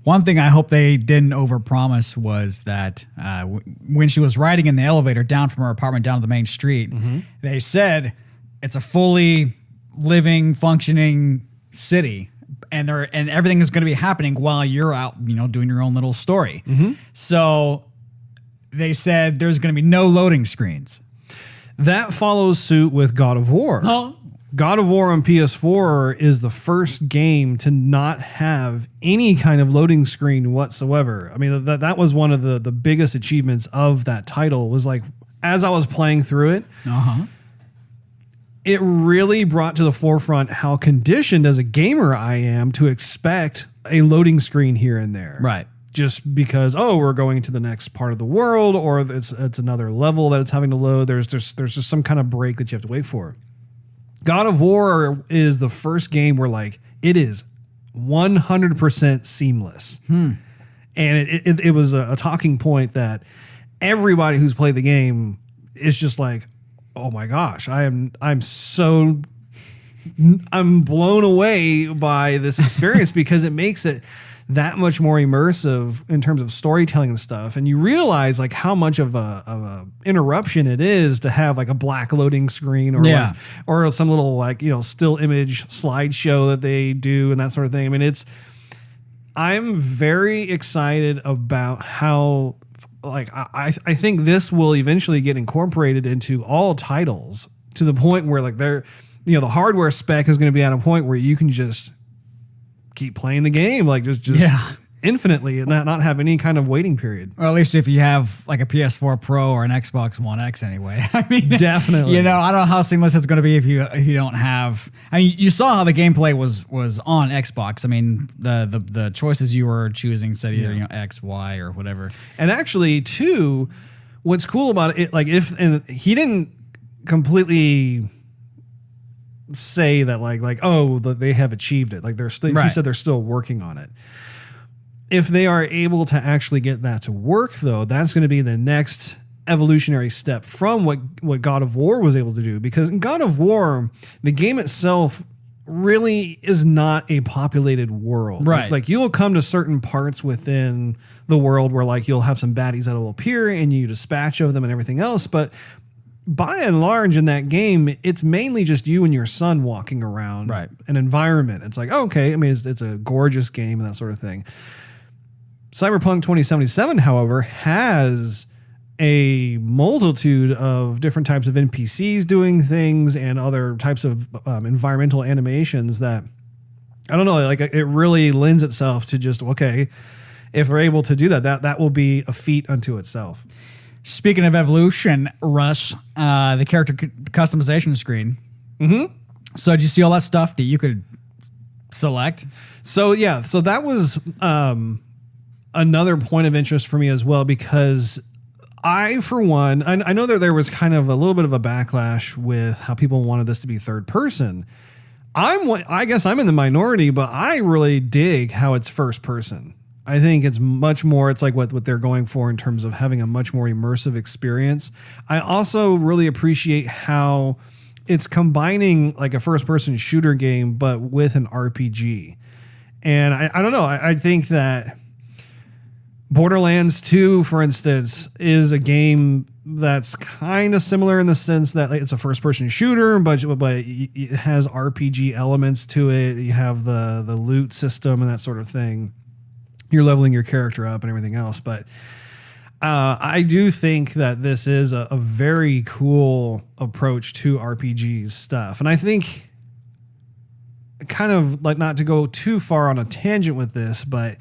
One thing I hope they didn't overpromise was that when she was riding in the elevator down from her apartment down to the main street, they said it's a fully living, functioning city, and everything is going to be happening while you're out, doing your own little story. So they said there's going to be no loading screens. That follows suit with God of War. Oh. God of War on PS4 is the first game to not have any kind of loading screen whatsoever. I mean, that was one of the biggest achievements of that title, was like, as I was playing through it, it really brought to the forefront how conditioned as a gamer I am to expect a loading screen here and there. Right. Just because, we're going to the next part of the world, or it's another level that it's having to load. There's just some kind of break that you have to wait for. God of War is the first game where like it is 100% seamless. And it was a talking point that everybody who's played the game is just like, oh my gosh, I'm blown away by this experience because it makes it that much more immersive in terms of storytelling and stuff. And you realize like how much of a interruption it is to have like a black loading screen or some little like, still image slideshow that they do and that sort of thing. I mean, I'm very excited about how like, I think this will eventually get incorporated into all titles to the point where like the hardware spec is going to be at a point where you can just keep playing the game, like just infinitely, and not have any kind of waiting period. Or at least if you have like a PS4 Pro or an Xbox One X anyway. I mean, definitely. I don't know how seamless it's going to be if you don't have. I mean, you saw how the gameplay was on Xbox. I mean, the choices you were choosing said either X, Y, or whatever. And actually, too, what's cool about it, like and he didn't completely say that they have achieved it. Like they're still, he said they're still working on it. If they are able to actually get that to work though, that's going to be the next evolutionary step from what God of War was able to do. Because in God of War, the game itself really is not a populated world. Right. Like you'll come to certain parts within the world where like you'll have some baddies that will appear and you dispatch of them and everything else. But by and large in that game, it's mainly just you and your son walking around an environment. It's like, okay, I mean, it's a gorgeous game and that sort of thing. Cyberpunk 2077, however, has a multitude of different types of NPCs doing things and other types of environmental animations that, I don't know, like it really lends itself to just, okay, if we're able to do that will be a feat unto itself. Speaking of evolution, Russ, the character customization screen. So did you see all that stuff that you could select? So that was another point of interest for me as well, because I, for one, I know that there was kind of a little bit of a backlash with how people wanted this to be third person. I guess I'm in the minority, but I really dig how it's first person. I think it's much more, it's like what they're going for in terms of having a much more immersive experience. I also really appreciate how it's combining like a first person shooter game, but with an RPG. And I don't know. I think that Borderlands 2, for instance, is a game that's kind of similar in the sense that like, it's a first-person shooter, but it has RPG elements to it. You have the loot system and that sort of thing. You're leveling your character up and everything else. But I do think that this is a very cool approach to RPG stuff. And I think, kind of like, not to go too far on a tangent with this, but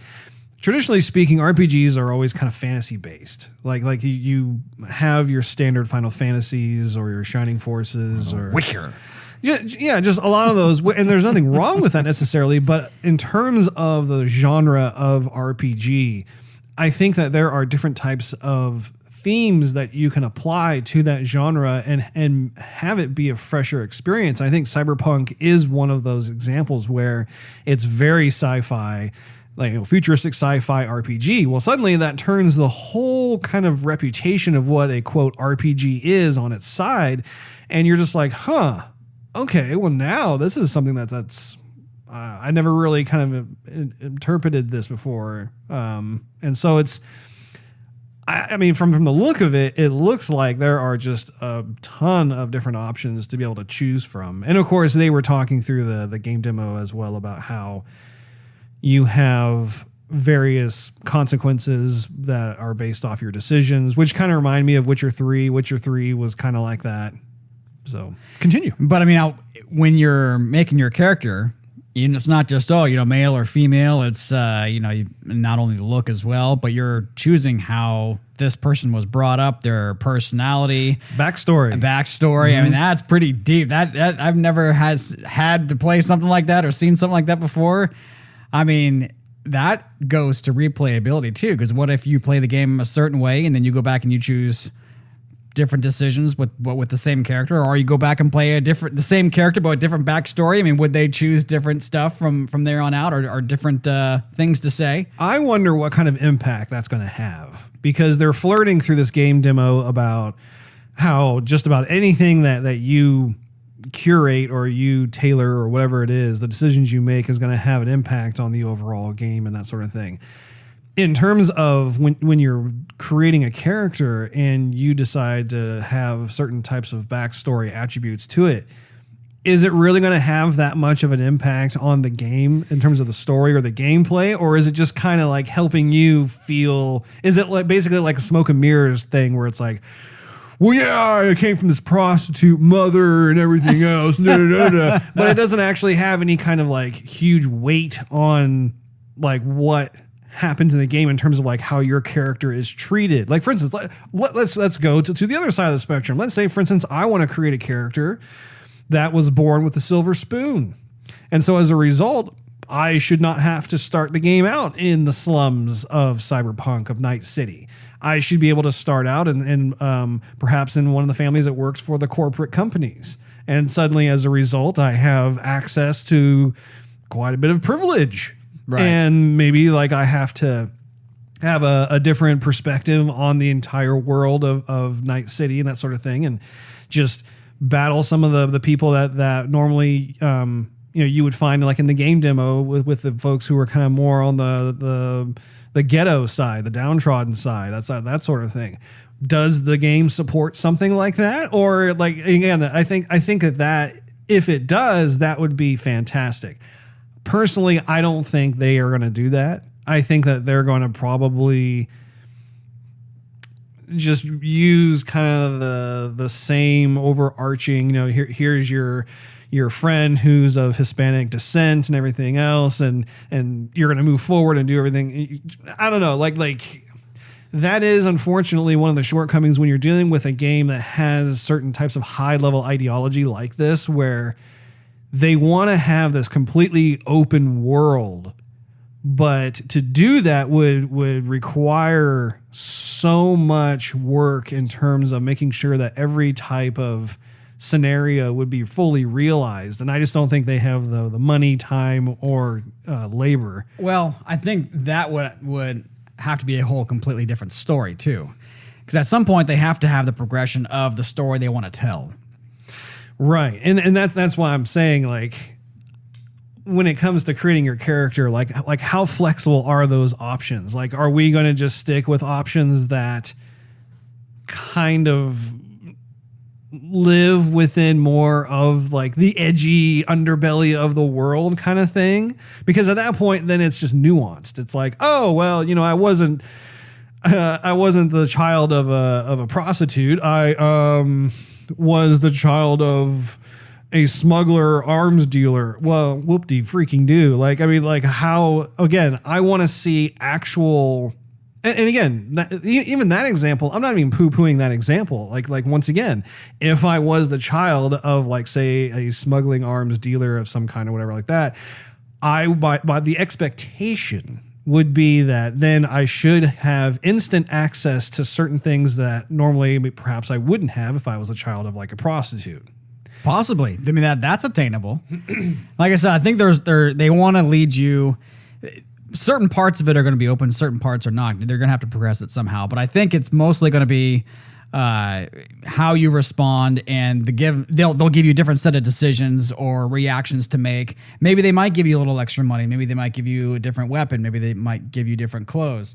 traditionally speaking, RPGs are always kind of fantasy based. Like you have your standard Final Fantasies or your Shining Forces or Witcher. Yeah, just a lot of those. And there's nothing wrong with that necessarily. But in terms of the genre of RPG, I think that there are different types of themes that you can apply to that genre and have it be a fresher experience. I think Cyberpunk is one of those examples where it's very sci-fi, like futuristic sci-fi RPG. Well, suddenly that turns the whole kind of reputation of what a quote RPG is on its side, and you're just like, okay, well now this is something that's I never really kind of interpreted this before, and so it's. I mean, from the look of it, it looks like there are just a ton of different options to be able to choose from, and of course they were talking through the game demo as well about how you have various consequences that are based off your decisions, which kind of remind me of Witcher 3. Witcher 3 was kind of like that. So continue. But I mean, when you're making your character, it's not just, male or female. It's, not only the look as well, but you're choosing how this person was brought up, their personality. Backstory. Mm-hmm. I mean, that's pretty deep. That I've never had to play something like that or seen something like that before. I mean, that goes to replayability too, because what if you play the game a certain way and then you go back and you choose different decisions with the same character, or you go back and play the same character but a different backstory? I mean, would they choose different stuff from there on out, or different things to say? I wonder what kind of impact that's going to have, because they're flirting through this game demo about how just about anything that you curate or you tailor or whatever it is, the decisions you make is going to have an impact on the overall game and that sort of thing. In terms of when you're creating a character and you decide to have certain types of backstory attributes to it, is it really going to have that much of an impact on the game in terms of the story or the gameplay? Or is it just kind of like helping you feel, is it like basically like a smoke and mirrors thing where it's like, well, yeah, I came from this prostitute mother and everything else, but it doesn't actually have any kind of like huge weight on like what happens in the game in terms of like how your character is treated. Like, for instance, let's go to the other side of the spectrum. Let's say, for instance, I want to create a character that was born with a silver spoon. And so as a result, I should not have to start the game out in the slums of Cyberpunk, of Night City. I should be able to start out and perhaps in one of the families that works for the corporate companies. And suddenly, as a result, I have access to quite a bit of privilege. Right. And maybe like I have to have a different perspective on the entire world of Night City and that sort of thing, and just battle some of the people that normally you would find like in the game demo with the folks who are kind of more on the ghetto side, the downtrodden side, that sort of thing. Does the game support something like that? Or like, again, I think that if it does, that would be fantastic. Personally, I don't think they are going to do that. I think that they're going to probably just use kind of the same overarching, here's your friend who's of Hispanic descent and everything else, and you're going to move forward and do everything. I don't know, like that is unfortunately one of the shortcomings when you're dealing with a game that has certain types of high level ideology like this, where they want to have this completely open world, but to do that would require so much work in terms of making sure that every type of scenario would be fully realized. And I just don't think they have the money, time, or labor. Well, I think that would have to be a whole completely different story too. Because at some point they have to have the progression of the story they want to tell. Right. And that's why I'm saying, like, when it comes to creating your character, like how flexible are those options? Like, are we going to just stick with options that kind of live within more of like the edgy underbelly of the world kind of thing? Because at that point, then it's just nuanced. It's like, oh, well, you know, I wasn't the child of a prostitute. I was the child of a smuggler arms dealer. Well, whoop-de freaking do. Like, I mean, like how, again, I want to see actual, and again, even that example, I'm not even poo-pooing that example. Like once again, if I was the child of like, say, a smuggling arms dealer of some kind or whatever like that, by the expectation would be that then I should have instant access to certain things that normally perhaps I wouldn't have if I was a child of like a prostitute. Possibly. I mean, that's attainable. Like I said, I think they want to lead you. Certain parts of it are going to be open, certain parts are not. They're going to have to progress it somehow. But I think it's mostly going to be how you respond, and they'll give you a different set of decisions or reactions to make. Maybe they might give you a little extra money. Maybe they might give you a different weapon. Maybe they might give you different clothes.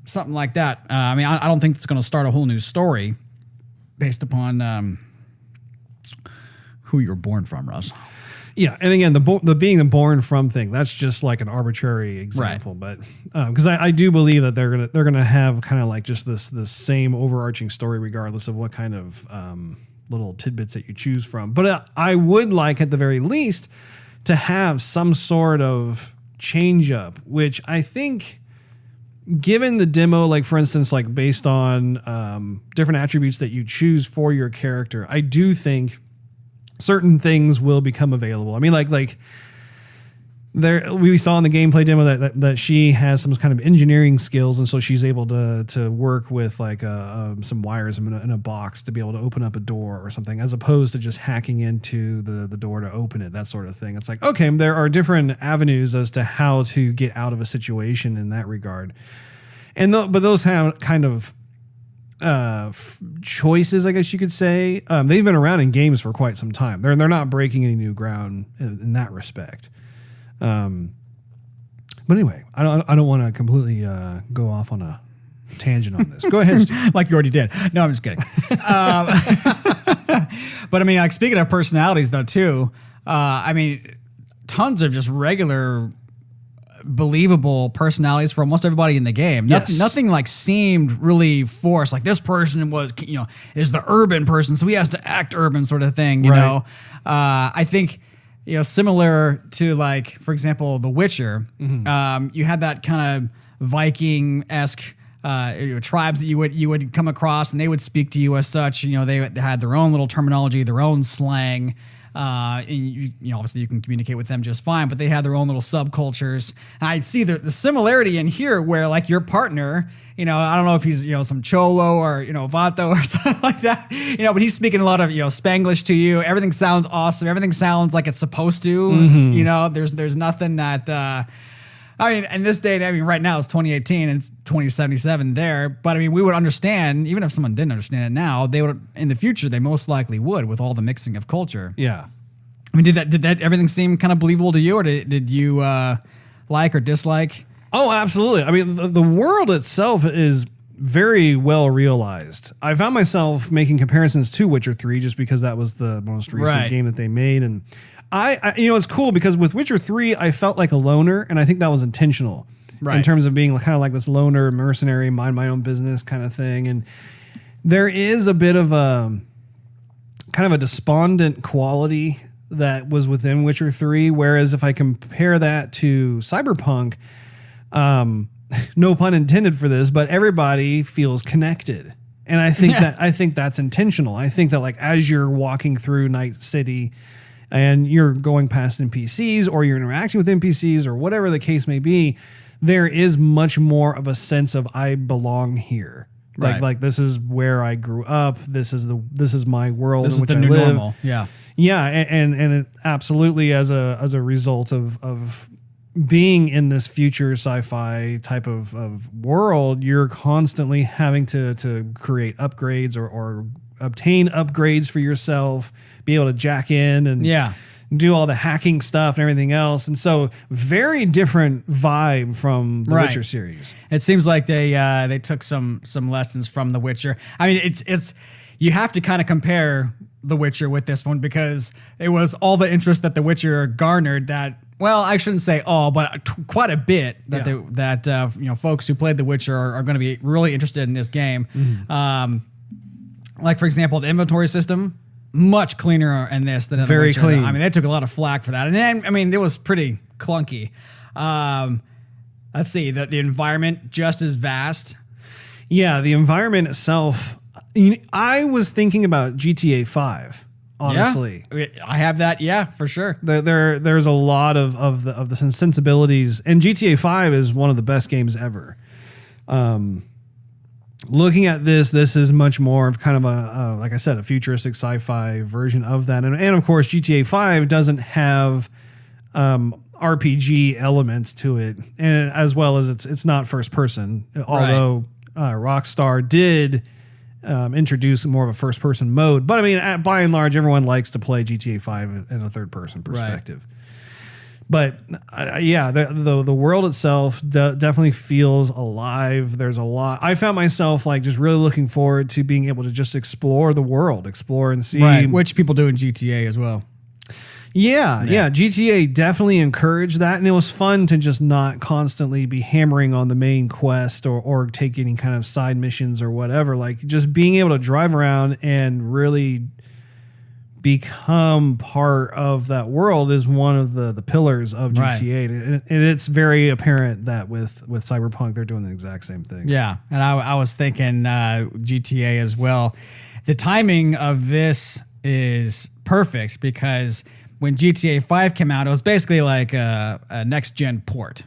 Something like that. I mean, I don't think it's going to start a whole new story based upon who you're born from, Russ. Yeah, and again, the being the born from thing, that's just like an arbitrary example, right. But because I do believe that they're gonna have kind of like just this same overarching story, regardless of what kind of little tidbits that you choose from. But I would like, at the very least, to have some sort of change up, which I think, given the demo, like for instance, like based on different attributes that you choose for your character, I do think certain things will become available. I mean, like there, we saw in the gameplay demo that she has some kind of engineering skills, and so she's able to work with like some wires in a box to be able to open up a door or something, as opposed to just hacking into the door to open it, that sort of thing. It's like, okay, there are different avenues as to how to get out of a situation in that regard, but those have kind of choices, I guess you could say. They've been around in games for quite some time. They're not breaking any new ground in that respect. But anyway, I don't want to completely go off on a tangent on this. Go ahead, Steve. Like you already did. No, I'm just kidding. But I mean, like speaking of personalities though too, I mean, tons of just regular believable personalities for almost everybody in the game. Yes. Nothing like seemed really forced. Like this person was, is the urban person, so he has to act urban, sort of thing. You know, I think, similar to like, for example, The Witcher. Mm-hmm. You had that kind of Viking-esque tribes that you would come across, and they would speak to you as such. They had their own little terminology, their own slang. And obviously you can communicate with them just fine, but they had their own little subcultures. And I see the similarity in here where like your partner, I don't know if he's, some Cholo or, Vato or something like that, but he's speaking a lot of, Spanglish to you. Everything sounds awesome. Everything sounds like it's supposed to, mm-hmm. There's nothing that, in this day, right now it's 2018 and it's 2077 there. But we would understand, even if someone didn't understand it now, they would, in the future, they most likely would, with all the mixing of culture. Yeah. Did that everything seem kind of believable to you, or did you like or dislike? Oh, absolutely. The world itself is very well realized. I found myself making comparisons to Witcher 3 just because that was the most recent game that they made, and I it's cool because with Witcher 3, I felt like a loner, and I think that was intentional in terms of being kind of like this loner, mercenary, mind my own business kind of thing. And there is a bit of a kind of a despondent quality that was within Witcher 3, whereas if I compare that to Cyberpunk, no pun intended for this, but everybody feels connected. And I think that's intentional. I think that like as you're walking through Night City, and you're going past NPCs or you're interacting with NPCs or whatever the case may be, there is much more of a sense of I belong here. Like this is where I grew up. This is my world in which I live. This is the new normal. Yeah. Yeah. And it absolutely as a result of being in this future sci-fi type of world, you're constantly having to create upgrades or obtain upgrades for yourself, be able to jack in and Yeah. do all the hacking stuff and everything else. And so very different vibe from the Right. Witcher series. It seems like they took some lessons from The Witcher. I mean, it's you have to kind of compare The Witcher with this one because it was all the interest that The Witcher garnered that. Well, I shouldn't say all, but quite a bit that folks who played The Witcher are going to be really interested in this game. Like for example, the inventory system. Much cleaner in this than in Very The Witcher. clean. I mean, they took a lot of flack for that. And then, I mean, it was pretty clunky. Let's see, the environment just as vast. Yeah, the environment itself. I was thinking about GTA 5, honestly. Yeah, I have that. Yeah, for sure. There's a lot of the sensibilities, and GTA 5 is one of the best games ever. Looking at this is much more of kind of a like I said, a futuristic sci-fi version of that, and of course GTA 5 doesn't have RPG elements to it, and as well as it's not first person, although Rockstar did introduce more of a first person mode. But I mean, by and large, everyone likes to play GTA 5 in a third person perspective. But the world itself definitely feels alive. There's a lot. I found myself like just really looking forward to being able to just explore the world, explore and see. Right, which people do in GTA as well. Yeah. GTA definitely encouraged that, and it was fun to just not constantly be hammering on the main quest or take any kind of side missions or whatever. Like just being able to drive around and really become part of that world is one of the pillars of GTA, and it's very apparent that with Cyberpunk they're doing the exact same thing. Yeah, and I was thinking GTA as well. The timing of this is perfect because when GTA 5 came out, it was basically like a next gen port.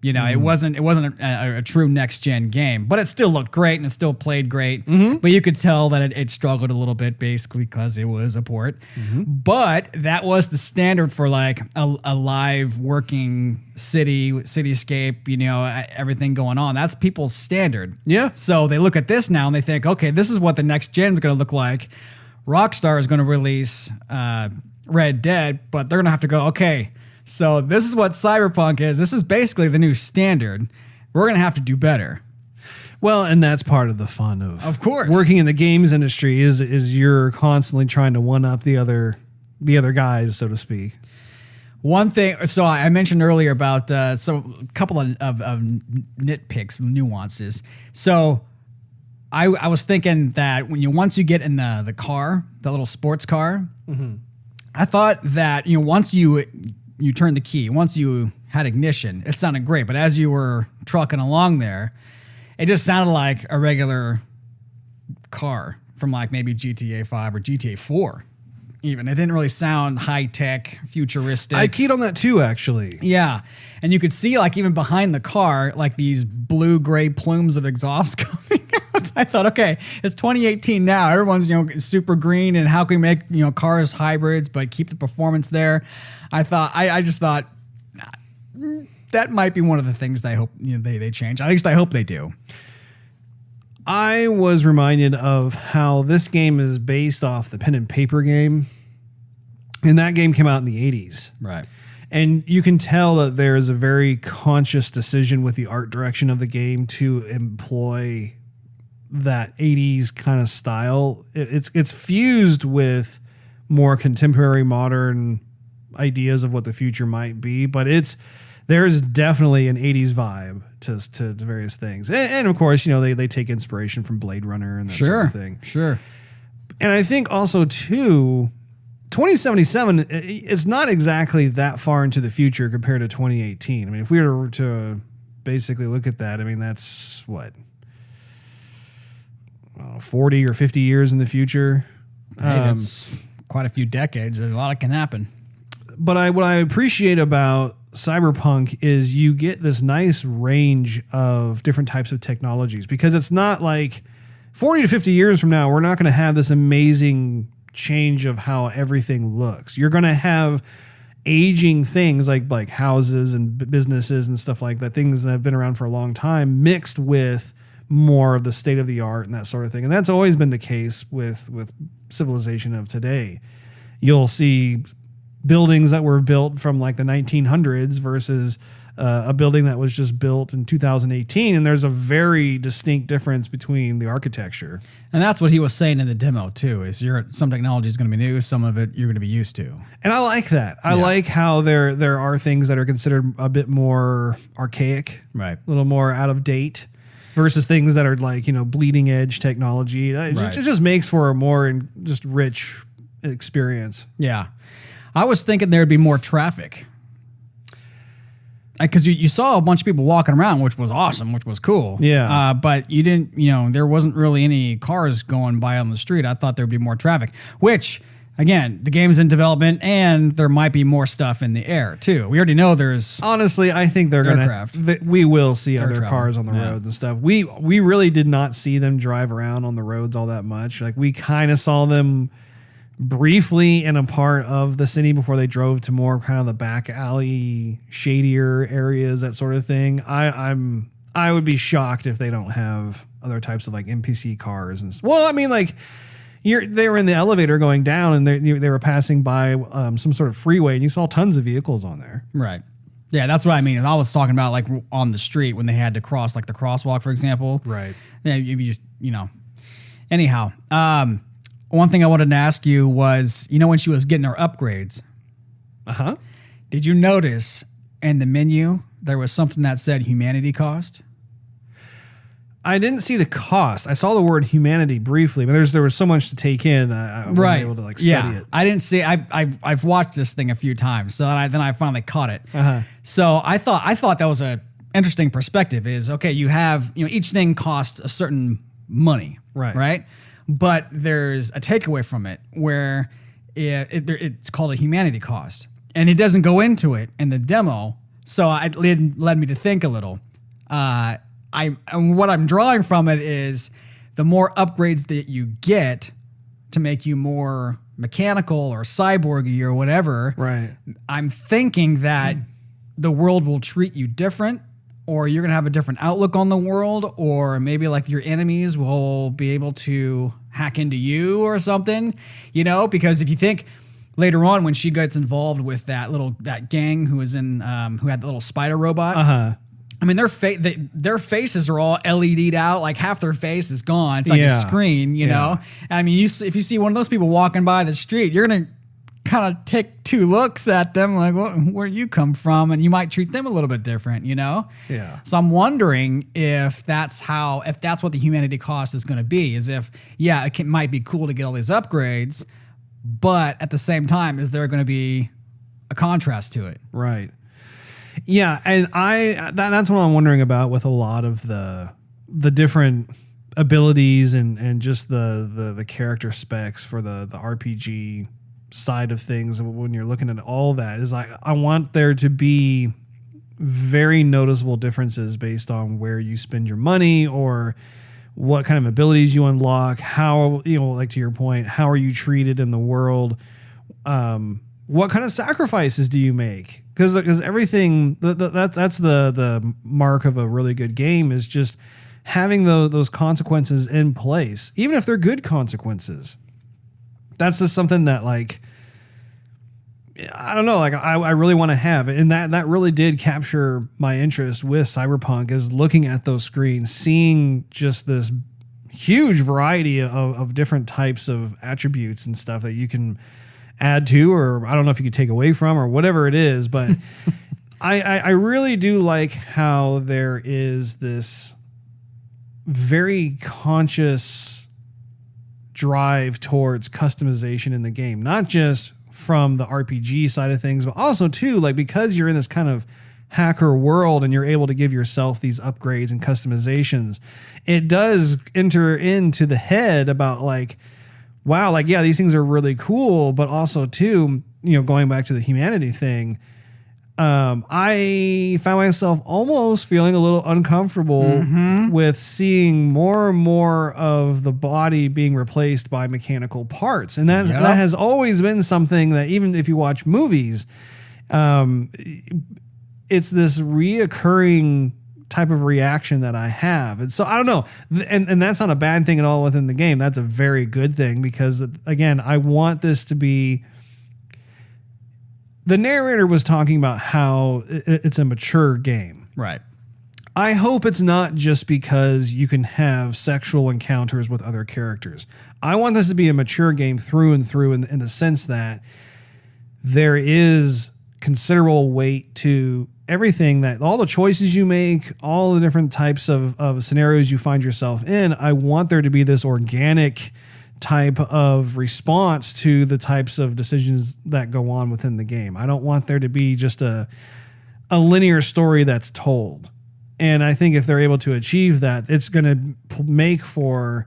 You know, it wasn't a true next gen game, but it still looked great and it still played great. But you could tell that it struggled a little bit, basically because it was a port. But that was the standard for like a live working cityscape. You know, everything going on. That's people's standard. Yeah. So they look at this now and they think, okay, this is what the next gen is going to look like. Rockstar is going to release Red Dead, but they're going to have to go, okay, so this is what Cyberpunk is. This is basically the new standard. We're going to have to do better. Well, and that's part of the fun of course, working in the games industry is you're constantly trying to one up the other guys, so to speak. One thing, so I mentioned earlier about a couple of nitpicks, nuances. So I was thinking that once you get in the car, the little sports car, I thought that once you turn the key, once you had ignition, it sounded great. But as you were trucking along there, it just sounded like a regular car from like maybe GTA 5 or GTA 4 even. It didn't really sound high-tech, futuristic. I keyed on that too, actually. Yeah. And you could see like even behind the car, like these blue-gray plumes of exhaust coming out. I thought, okay, it's 2018 now. Everyone's, super green, and how can we make, cars hybrids but keep the performance there? I just thought that might be one of the things that I hope they change. At least I hope they do. I was reminded of how this game is based off the pen and paper game, and that game came out in the 80s. Right. And you can tell that there is a very conscious decision with the art direction of the game to employ that 80s kind of style. It's fused with more contemporary, modern ideas of what the future might be, but there's definitely an 80s vibe to various things. And of course, they take inspiration from Blade Runner and that sort of thing. Sure. And I think also too, 2077 is not exactly that far into the future compared to 2018. I mean, if we were to basically look at that, I mean, that's what, 40 or 50 years in the future. Hey, that's quite a few decades. A lot can happen. But what I appreciate about Cyberpunk is you get this nice range of different types of technologies, because it's not like 40 to 50 years from now, we're not going to have this amazing change of how everything looks. You're going to have aging things like houses and businesses and stuff like that, things that have been around for a long time, mixed with more of the state of the art and that sort of thing. And that's always been the case with civilization of today. You'll see buildings that were built from like the 1900s versus a building that was just built in 2018, and there's a very distinct difference between the architecture. And that's what he was saying in the demo too, is some technology is going to be new, some of it you're going to be used to. And I like that. I like how there are things that are considered a bit more archaic, Right. a little more out of date, versus things that are like, bleeding edge technology. It just makes for a more just rich experience. Yeah. I was thinking there'd be more traffic. Because you saw a bunch of people walking around, which was awesome, which was cool. Yeah. But you didn't, there wasn't really any cars going by on the street. I thought there'd be more traffic, which, again, the game's in development and there might be more stuff in the air too. We already know there's. Honestly, I think they're we will see other travel. cars on the roads and stuff. We really did not see them drive around on the roads all that much. Like, we kind of saw them briefly in a part of the city before they drove to more kind of the back alley, shadier areas, that sort of thing. I would be shocked if they don't have other types of like NPC cars and. Well, I mean, like they were in the elevator going down, and they were passing by some sort of freeway, and you saw tons of vehicles on there. Right. Yeah, that's what I mean. I was talking about like on the street when they had to cross like the crosswalk, for example. Right. Yeah, you just Anyhow, one thing I wanted to ask you was, when she was getting her upgrades, did you notice in the menu there was something that said humanity cost? I didn't see the cost. I saw the word humanity briefly, but there was so much to take in. I wasn't able to like study it. I didn't see. I've watched this thing a few times, so then I finally caught it. So I thought that was a interesting perspective. Is okay. You have each thing costs a certain money, right? But there's a takeaway from it where it's called a humanity cost, and it doesn't go into it in the demo. So it led me to think a little. And what I'm drawing from it is the more upgrades that you get to make you more mechanical or cyborgy or whatever. Right. I'm thinking that the world will treat you different, or you're going to have a different outlook on the world, or maybe like your enemies will be able to hack into you or something, because if you think later on when she gets involved with that gang who was in, who had the little spider robot, I mean, their faces are all LED'd out, like half their face is gone. It's like a screen, you know? And I mean, if you see one of those people walking by the street, you're going to kind of take two looks at them like, where you come from? And you might treat them a little bit different, Yeah. So I'm wondering if that's what the humanity cost is going to be, is if, it might be cool to get all these upgrades, but at the same time, is there going to be a contrast to it? Right. Yeah. And that's what I'm wondering about with a lot of the different abilities and just the character specs for the RPG side of things. When you're looking at all that, is like, I want there to be very noticeable differences based on where you spend your money or what kind of abilities you unlock, how, like to your point, how are you treated in the world? What kind of sacrifices do you make? Because everything that's the mark of a really good game, is just having those consequences in place, even if they're good consequences. That's just something that, like, I don't know, like I really want to have, and that really did capture my interest with Cyberpunk, is looking at those screens, seeing just this huge variety of different types of attributes and stuff that you can add to, or I don't know if you could take away from, or whatever it is, but I really do like how there is this very conscious drive towards customization in the game, not just from the RPG side of things, but also too, like, because you're in this kind of hacker world and you're able to give yourself these upgrades and customizations, it does enter into the head about like, wow, like, yeah, these things are really cool, but also too, going back to the humanity thing, I found myself almost feeling a little uncomfortable with seeing more and more of the body being replaced by mechanical parts. And that has always been something that, even if you watch movies, it's this reoccurring type of reaction that I have. And so I don't know. And that's not a bad thing at all within the game. That's a very good thing because, again, I want this to be. The narrator was talking about how it's a mature game. Right. I hope it's not just because you can have sexual encounters with other characters. I want this to be a mature game through and through in the sense that there is considerable weight to everything, that all the choices you make, all the different types of scenarios you find yourself in. I want there to be this organic type of response to the types of decisions that go on within the game. I don't want there to be just a linear story that's told. And I think if they're able to achieve that, it's going to make for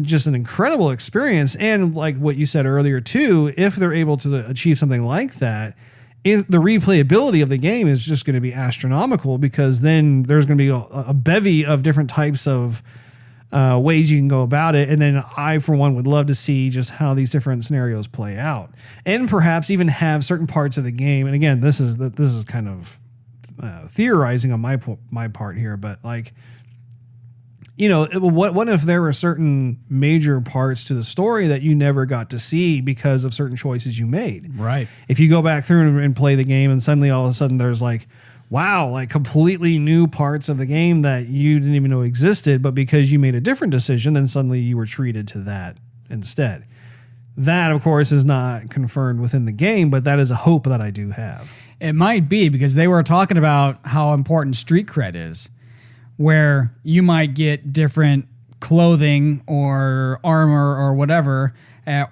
just an incredible experience. And like what you said earlier too, if they're able to achieve something like that, the replayability of the game is just going to be astronomical, because then there's going to be a bevy of different types of ways you can go about it. And then I, for one, would love to see just how these different scenarios play out, and perhaps even have certain parts of the game. And again, this is kind of theorizing on my part here, but like, you know, what if there were certain major parts to the story that you never got to see because of certain choices you made? Right. If you go back through and play the game and suddenly all of a sudden there's like, wow, like completely new parts of the game that you didn't even know existed, but because you made a different decision, then suddenly you were treated to that instead. That, of course, is not confirmed within the game, but that is a hope that I do have. It might be, because they were talking about how important street cred is, where you might get different clothing or armor or whatever,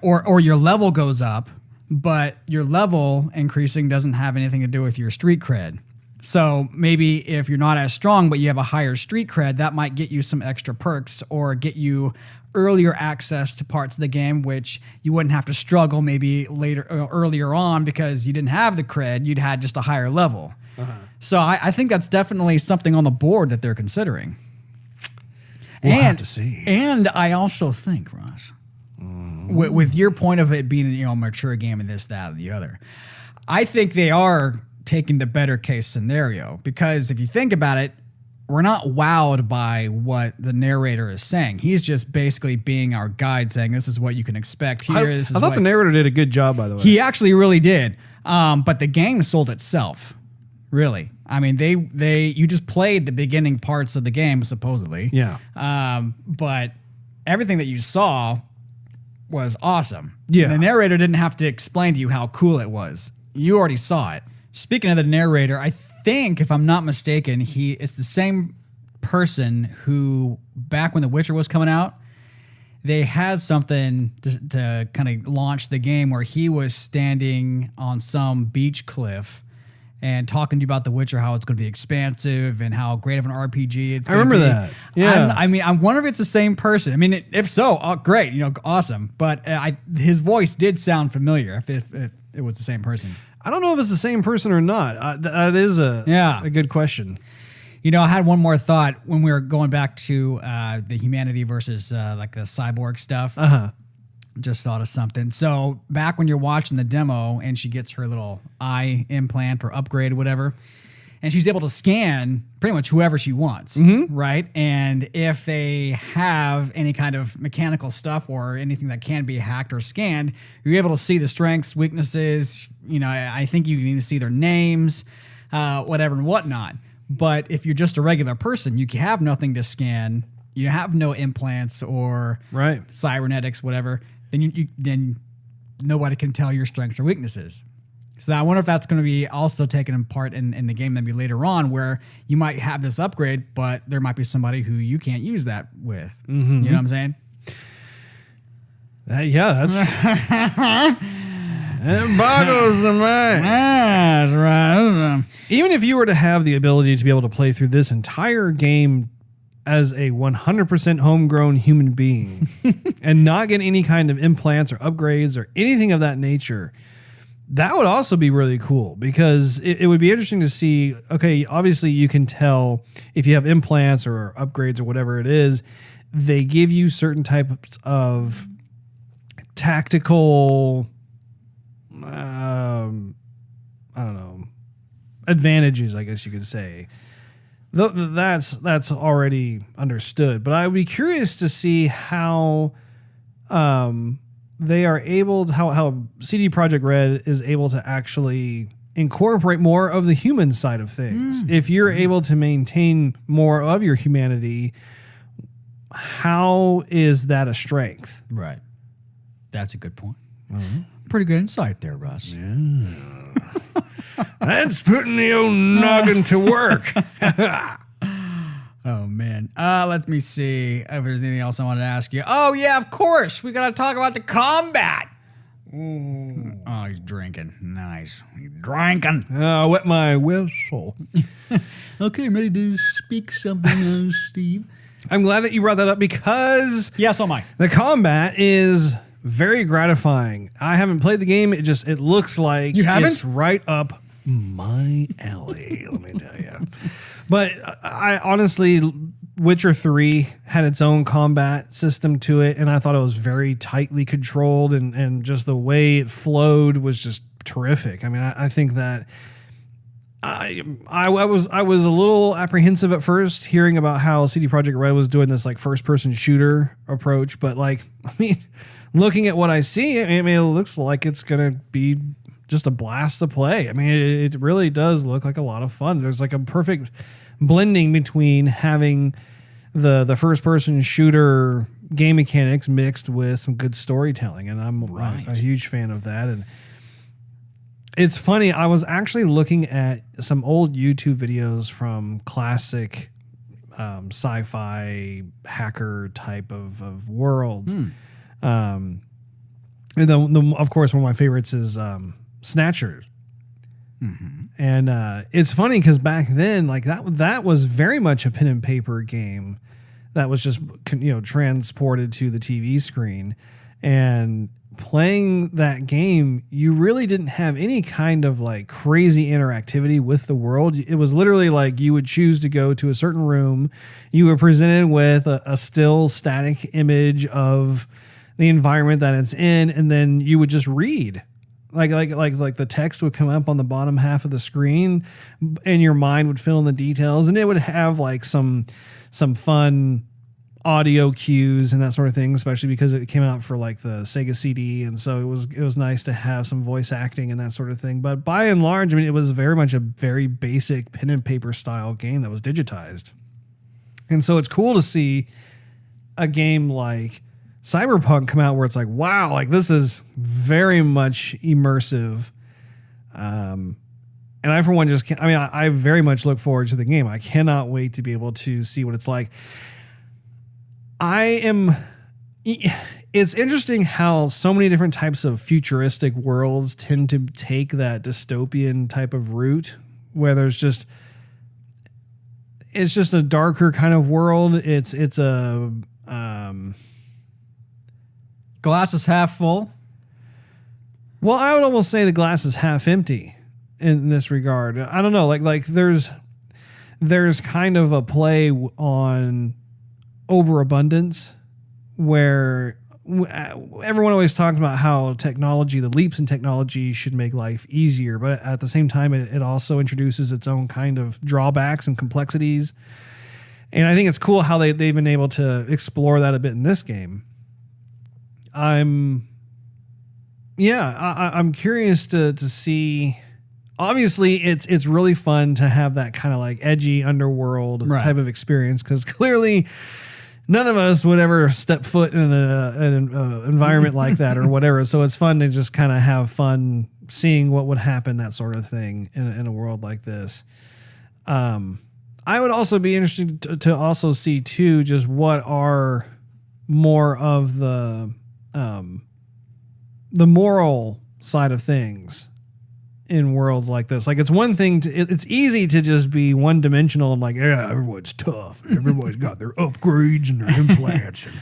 or your level goes up, but your level increasing doesn't have anything to do with your street cred. So maybe if you're not as strong, but you have a higher street cred, that might get you some extra perks or get you earlier access to parts of the game, which you wouldn't have to struggle maybe earlier on because you didn't have the cred, you'd had just a higher level. So I think that's definitely something on the board that they're considering. We'll have to see. And I also think, Russ, with your point of it being, you know, a mature game and this, that, and the other, I think they are taking the better case scenario, because if you think about it, we're not wowed by what the narrator is saying. He's just basically being our guide, saying this is what you can expect here. I thought the narrator did a good job, by the way. He actually really did. But the game sold itself, really. I mean, you just played the beginning parts of the game, supposedly. Yeah. But everything that you saw was awesome. Yeah. The narrator didn't have to explain to you how cool it was. You already saw it. Speaking of the narrator, I think, if I'm not mistaken, it's the same person who, back when The Witcher was coming out, they had something to kind of launch the game where he was standing on some beach cliff and talking to you about The Witcher, how it's going to be expansive and how great of an RPG it's going to be. I remember that. Yeah. I wonder if it's the same person. I mean, if so, great, you know, awesome. But his voice did sound familiar if it was the same person. I don't know if it's the same person or not. That is a good question. You know, I had one more thought when we were going back to the humanity versus like the cyborg stuff. Just thought of something. So back when you're watching the demo and she gets her little eye implant or upgrade or whatever, and she's able to scan pretty much whoever she wants, right? And if they have any kind of mechanical stuff or anything that can be hacked or scanned, you're able to see the strengths, weaknesses. You know, I think you can even see their names, whatever and whatnot. But if you're just a regular person, you have nothing to scan. You have no implants or cybernetics, whatever. Then nobody can tell your strengths or weaknesses. So I wonder if that's going to be also taken part in the game maybe later on, where you might have this upgrade, but there might be somebody who you can't use that with. You know what I'm saying? Yeah, that's... It boggles the mind. That's right. Even if you were to have the ability to be able to play through this entire game as a 100% homegrown human being and not get any kind of implants or upgrades or anything of that nature, that would also be really cool, because it would be interesting to see, okay, obviously you can tell if you have implants or upgrades or whatever it is, they give you certain types of tactical, I don't know, advantages, I guess you could say. That's already understood. But I would be curious to see how they are able to, how CD Projekt Red is able to actually incorporate more of the human side of things. If you're able to maintain more of your humanity, how is that a strength? Right. That's a good point. Pretty good insight there, Russ. That's putting the old noggin to work. Oh, man. Let me see if there's anything else I wanted to ask you. Oh, yeah, of course. We got to talk about the combat. Oh, he's drinking. Nice. He's drinking. Wet my whistle. Okay, I'm ready to speak something, Steve. I'm glad that you brought that up because Yes, oh my. the combat is very gratifying. I haven't played the game. It looks like You haven't? it's right up my alley. Let me tell you. But I honestly, Witcher 3 had its own combat system to it, and I thought it was very tightly controlled, and just the way it flowed was just terrific. I mean, I think that I was a little apprehensive at first hearing about how CD Projekt Red was doing this like first person shooter approach, but looking at what I see, I mean, it looks like it's gonna be just a blast to play. I mean, it really does look like a lot of fun. There's like a perfect blending between having the first person shooter game mechanics mixed with some good storytelling, and I'm a huge fan of that. And it's funny, I was actually looking at some old YouTube videos from classic sci-fi hacker type of worlds. And of course, one of my favorites is Snatchers. And it's funny because back then, like that was very much a pen and paper game that was just transported to the TV screen. And playing that game, you really didn't have any kind of like crazy interactivity with the world. It was literally like you would choose to go to a certain room. You were presented with a still static image of the environment that it's in, and then you would just read. Like the text would come up on the bottom half of the screen, and your mind would fill in the details, and it would have like some fun audio cues and that sort of thing, especially because it came out for like the Sega CD, and so it was nice to have some voice acting and that sort of thing. But by and large, I mean, it was very much a very basic pen and paper style game that was digitized, and so it's cool to see a game like Cyberpunk come out where it's like, wow, like this is very much immersive. And I, for one, just can't, I mean, I very much look forward to the game. I cannot wait to be able to see what it's like. It's interesting how so many different types of futuristic worlds tend to take that dystopian type of route where it's just a darker kind of world. It's a, Glass is half full. well, I would almost say the glass is half empty in this regard. I don't know, like there's kind of a play on overabundance where everyone always talks about how the leaps in technology should make life easier, but at the same time, it also introduces its own kind of drawbacks and complexities. And I think it's cool how they've been able to explore that a bit in this game. I'm curious to see. Obviously, it's really fun to have that kind of like edgy underworld type of experience, because clearly none of us would ever step foot in an environment like that or whatever. So it's fun to just kind of have fun seeing what would happen, that sort of thing in a world like this. I would also be interested to also see too, just what are more of the moral side of things in worlds like this. Like, it's one thing it's easy to just be one dimensional and like, yeah, everyone's tough. Everybody's got their upgrades and their implants. And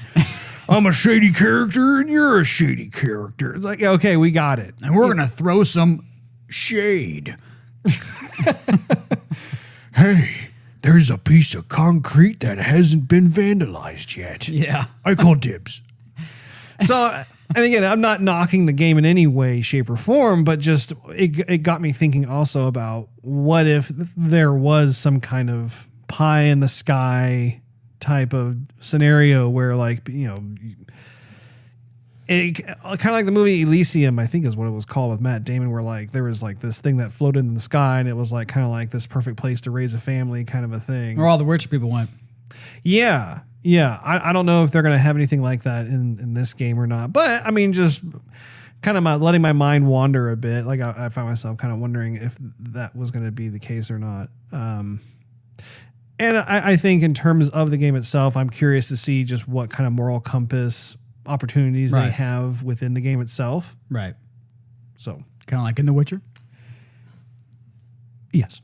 I'm a shady character and you're a shady character. It's like, okay, we got it. And we're going to throw some shade. Hey, there's a piece of concrete that hasn't been vandalized yet. Yeah. I call dibs. So, and again, I'm not knocking the game in any way, shape, or form, but just it got me thinking also about what if there was some kind of pie in the sky type of scenario where like, it kind of like the movie Elysium, I think is what it was called with Matt Damon, where like there was like this thing that floated in the sky and it was like kind of like this perfect place to raise a family kind of a thing. Where all the rich people went. Yeah. Yeah. I don't know if they're going to have anything like that in this game or not, but I mean, just kind of letting my mind wander a bit. Like I found myself kind of wondering if that was going to be the case or not. And I think in terms of the game itself, I'm curious to see just what kind of moral compass opportunities they have within the game itself. Right. So kind of like in The Witcher. Yes.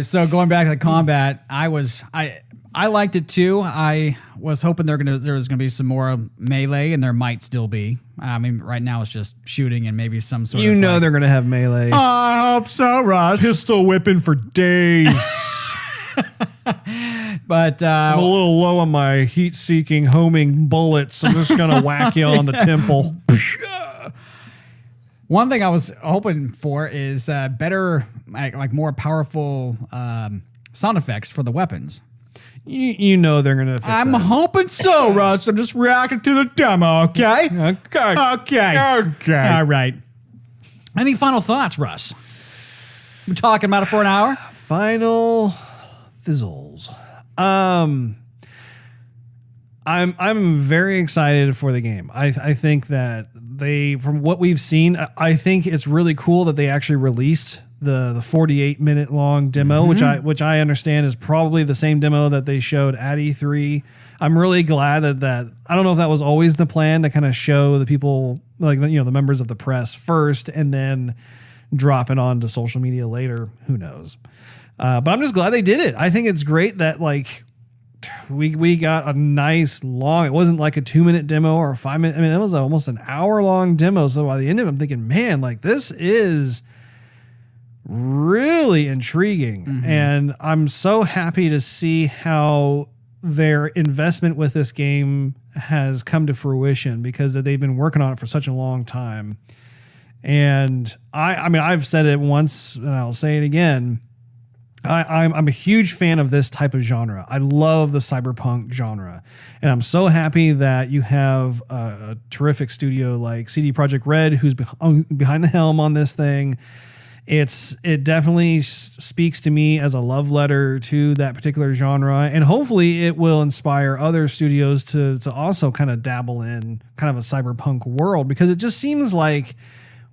So going back to the combat, I liked it too. I was hoping there was gonna be some more melee, and there might still be. I mean, right now it's just shooting and maybe some sort of. They're gonna have melee. I hope so, Russ. Pistol whipping for days. But I'm a little low on my heat-seeking homing bullets. I'm just gonna whack you on the temple. One thing I was hoping for is better, like more powerful sound effects for the weapons. You know they're gonna fix I'm that. hoping so, Russ. I'm just reacting to the demo, okay? Okay. All right. Any final thoughts, Russ? We're talking about it for an hour. Final fizzles. I'm very excited for the game. I think that from what we've seen, I think it's really cool that they actually released the 48-minute long demo, which I understand is probably the same demo that they showed at E3. I'm really glad that I don't know if that was always the plan to kind of show the people, like the members of the press first and then drop it onto social media later. Who knows? But I'm just glad they did it. I think it's great that like we got a nice long, it wasn't like a 2-minute demo or a 5-minute. I mean, it was almost an hour-long demo. So by the end of it, I'm thinking, man, like this is really intriguing. And I'm so happy to see how their investment with this game has come to fruition because they've been working on it for such a long time. And I mean, I've said it once and I'll say it again. I'm a huge fan of this type of genre. I love the cyberpunk genre. And I'm so happy that you have a terrific studio like CD Projekt Red, who's behind the helm on this thing. It definitely speaks to me as a love letter to that particular genre. And hopefully it will inspire other studios to also kind of dabble in kind of a cyberpunk world, because it just seems like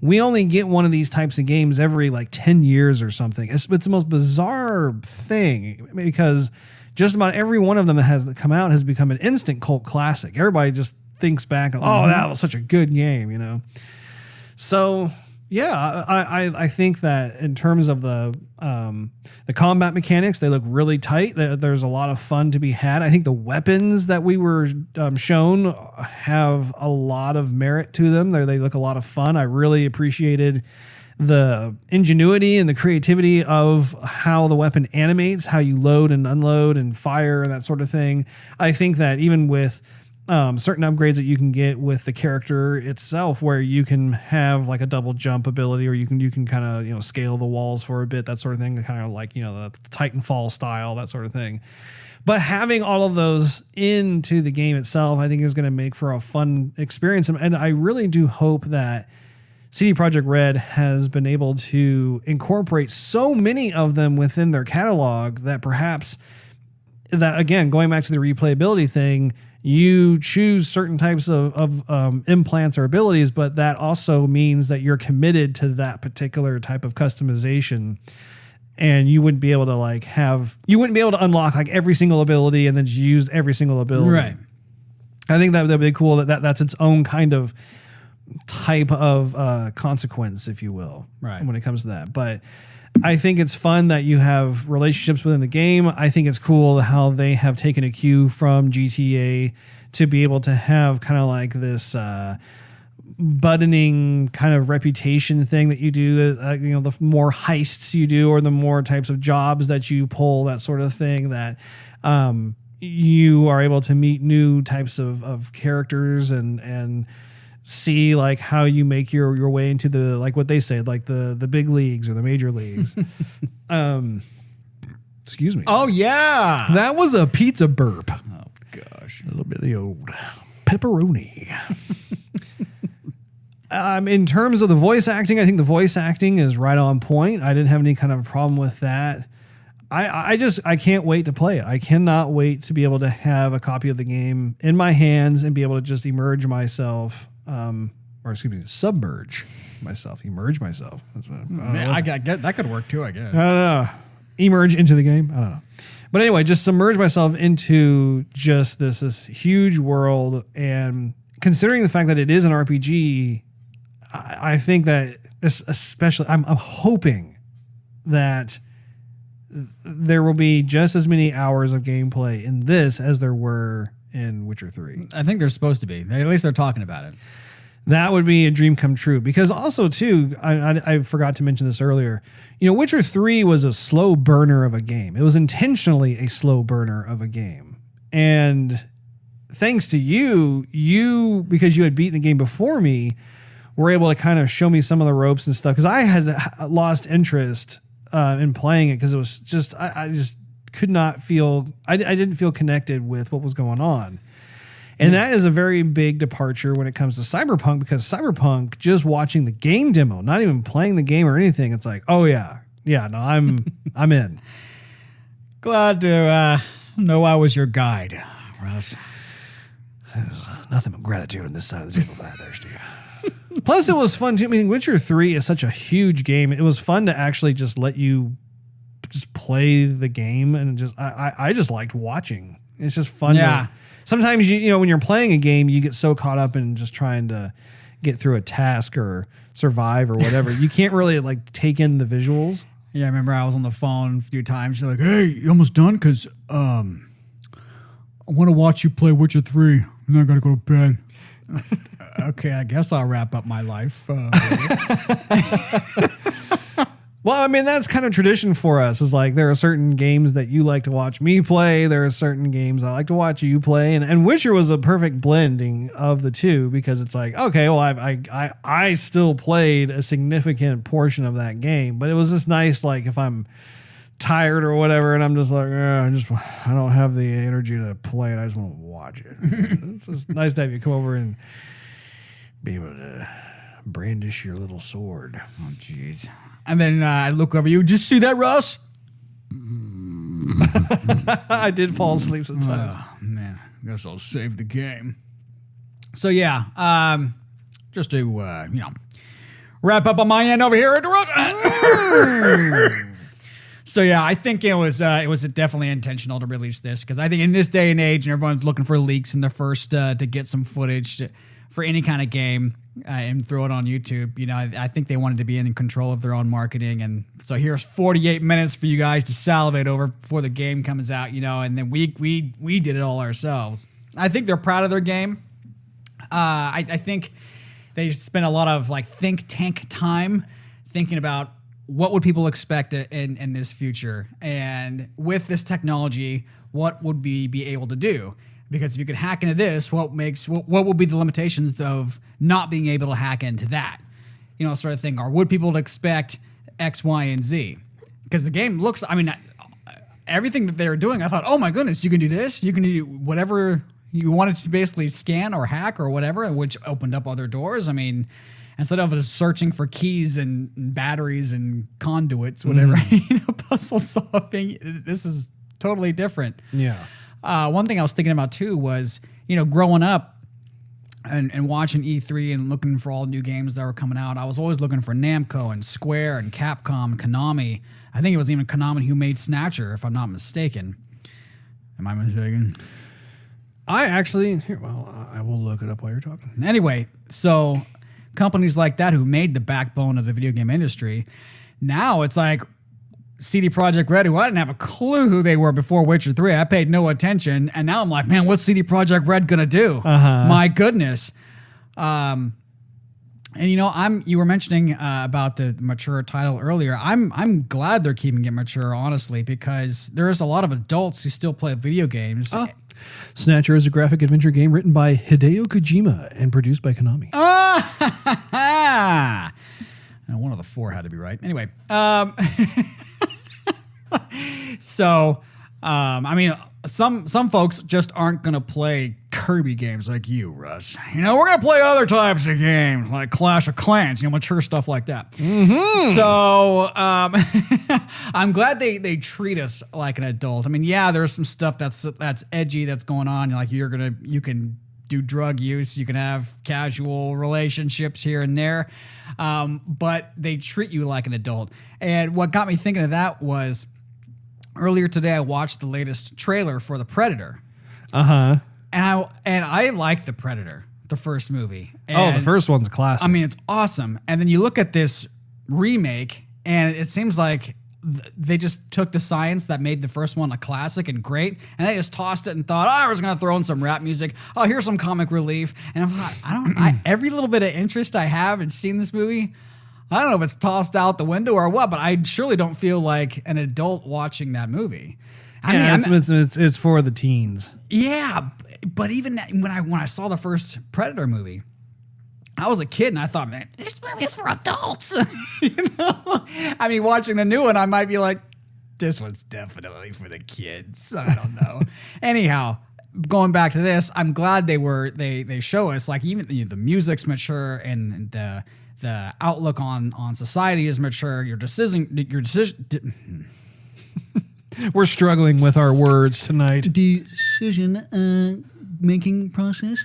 we only get one of these types of games every like 10 years or something. It's the most bizarre thing because just about every one of them that has come out has become an instant cult classic. Everybody just thinks back, oh, that was such a good game, So yeah, I think that in terms of the combat mechanics, they look really tight. There's a lot of fun to be had. I think the weapons that we were shown have a lot of merit to them. They look a lot of fun. I really appreciated the ingenuity and the creativity of how the weapon animates, how you load and unload and fire and that sort of thing. I think that even with certain upgrades that you can get with the character itself, where you can have like a double jump ability, or you can kind of scale the walls for a bit, that sort of thing, kind of like the Titanfall style, that sort of thing. But having all of those into the game itself, I think is going to make for a fun experience, and I really do hope that CD Projekt Red has been able to incorporate so many of them within their catalog that perhaps that, again, going back to the replayability thing, you choose certain types of implants or abilities, but that also means that you're committed to that particular type of customization, and you wouldn't be able to unlock like every single ability and then just use every single ability. Right. I think that would be cool that's its own kind of type of consequence, if you will, right, when it comes to that. But I think it's fun that you have relationships within the game. I think it's cool how they have taken a cue from GTA to be able to have kind of like this buttoning kind of reputation thing that you do. The more heists you do, or the more types of jobs that you pull, that sort of thing, that you are able to meet new types of characters and see like how you make your way into the, like what they say, like the big leagues or the major leagues. Excuse me. Oh yeah, That was a pizza burp. oh gosh. A little bit of the old pepperoni. In terms of the voice acting, I think the voice acting is right on point. I didn't have any kind of problem with that. I can't wait to play it. I cannot wait to be able to have a copy of the game in my hands and be able to just submerge myself. Emerge myself. That's what, I get that could work too, I guess. I don't know. Emerge into the game. I don't know. But anyway, just submerge myself into just this huge world. And considering the fact that it is an RPG, I think that especially, I'm hoping that there will be just as many hours of gameplay in this as there were in Witcher 3. I think they're supposed to be. At least they're talking about it. That would be a dream come true, because also too, I forgot to mention this earlier. Witcher 3 was a slow burner of a game. It was intentionally a slow burner of a game. And thanks to you, because you had beaten the game before me, were able to kind of show me some of the ropes and stuff. Because I had lost interest in playing it because it was just, I just could not feel, I didn't feel connected with what was going on. And that is a very big departure when it comes to Cyberpunk, because Cyberpunk, just watching the game demo, not even playing the game or anything, it's like, oh yeah, no, I'm in. Glad to know I was your guide, Russ. There's nothing but gratitude on this side of the table for that there, Steve. Plus, it was fun too. I mean, Witcher 3 is such a huge game. It was fun to actually just let you just play the game, and just I just liked watching. It's just fun. Yeah. Sometimes when you're playing a game, you get so caught up in just trying to get through a task or survive or whatever. You can't really like take in the visuals. Yeah, I remember I was on the phone a few times. You're like, "Hey, you almost done? Because I want to watch you play Witcher 3, and then I got to go to bed." Okay, I guess I'll wrap up my life. Well, I mean, that's kind of tradition for us. Is like there are certain games that you like to watch me play. There are certain games I like to watch you play, and Witcher was a perfect blending of the two, because it's like, okay, well, I still played a significant portion of that game, but it was just nice. Like if I'm tired or whatever, and I'm just like, I don't have the energy to play it. I just want to watch it. It's just nice to have you come over and be able to brandish your little sword. Oh, jeez. And then I look over you. Just see that, Russ? I did fall asleep sometimes. Oh, man. Guess I'll save the game. So, yeah. Just to, wrap up on my end over here at Russ. So, yeah, I think it was definitely intentional to release this, because I think in this day and age, and everyone's looking for leaks in the first to get some footage for any kind of game and throw it on YouTube. I think they wanted to be in control of their own marketing. And so here's 48 minutes for you guys to salivate over before the game comes out, and then we did it all ourselves. I think they're proud of their game. I think they spent a lot of like think tank time thinking about what would people expect in this future, and with this technology, what would we be able to do? Because if you could hack into this, what will be the limitations of not being able to hack into that? Sort of thing. Or would people expect X, Y, and Z? Because the game looks, everything that they were doing, I thought, oh my goodness, you can do this. You can do whatever you wanted to basically scan or hack or whatever, which opened up other doors. Instead of just searching for keys and batteries and conduits, whatever, puzzle solving, this is totally different. Yeah. One thing I was thinking about too was, growing up and watching E3 and looking for all new games that were coming out, I was always looking for Namco and Square and Capcom and Konami. I think it was even Konami who made Snatcher, if I'm not mistaken. Am I mistaken? I will look it up while you're talking. Anyway, so companies like that who made the backbone of the video game industry, now it's like CD Projekt Red, who I didn't have a clue who they were before Witcher 3. I paid no attention. And now I'm like, man, what's CD Projekt Red going to do? My goodness. And you were mentioning about the mature title earlier. I'm glad they're keeping it mature, honestly, because there's a lot of adults who still play video games. Snatcher is a graphic adventure game written by Hideo Kojima and produced by Konami. And one of the four had to be right. Anyway, so I mean, some folks just aren't gonna play Kirby games like you, Russ. You know, we're gonna play other types of games like Clash of Clans, you know, mature stuff like that. So I'm glad they treat us like an adult. I mean, yeah, there's some stuff that's edgy that's going on. Like you can do drug use, you can have casual relationships here and there, but they treat you like an adult. And what got me thinking of that was earlier today I watched the latest trailer for The Predator. And I like The Predator, the first movie. And, the first one's a classic. I mean, it's awesome. And then you look at this remake, and it seems like they just took the science that made the first one a classic and great, and they just tossed it and thought, oh, I was going to throw in some rap music. Oh, here's some comic relief. And I thought, every little bit of interest I have in seeing this movie, I don't know if it's tossed out the window or what, but I surely don't feel like an adult watching that movie. It's for the teens. Yeah, but even that, when I saw the first Predator movie, I was a kid and I thought, man, this movie is for adults. You know? I mean, watching the new one, I might be like, this one's definitely for the kids. I don't know. Anyhow, going back to this, I'm glad they show us like even the music's mature and the outlook on society is mature. Your decision. We're struggling with our words tonight. Decision making process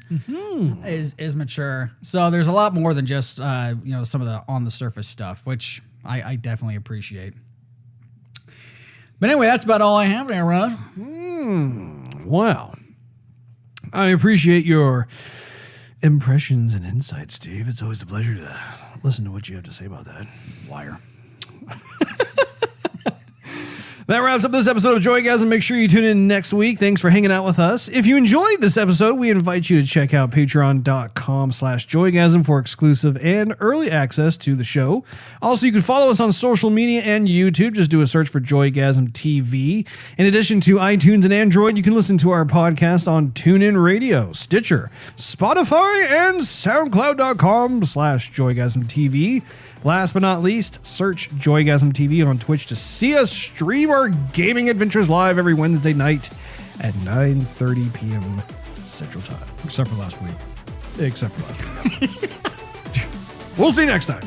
is mature. So there's a lot more than just some of the on the surface stuff, which I definitely appreciate. But anyway, that's about all I have there, Russ. Wow. I appreciate your impressions and insights, Steve. It's always a pleasure to listen to what you have to say about that. Liar. That wraps up this episode of Joygasm. Make sure you tune in next week. Thanks for hanging out with us. If you enjoyed this episode, we invite you to check out patreon.com/Joygasm for exclusive and early access to the show. Also, you can follow us on social media and YouTube. Just do a search for Joygasm TV. In addition to iTunes and Android, you can listen to our podcast on TuneIn Radio, Stitcher, Spotify, and SoundCloud.com/Joygasm TV. Last but not least, search Joygasm TV on Twitch to see us stream our gaming adventures live every Wednesday night at 9:30 p.m. Central Time. Except for last week. Except for last week. We'll see you next time.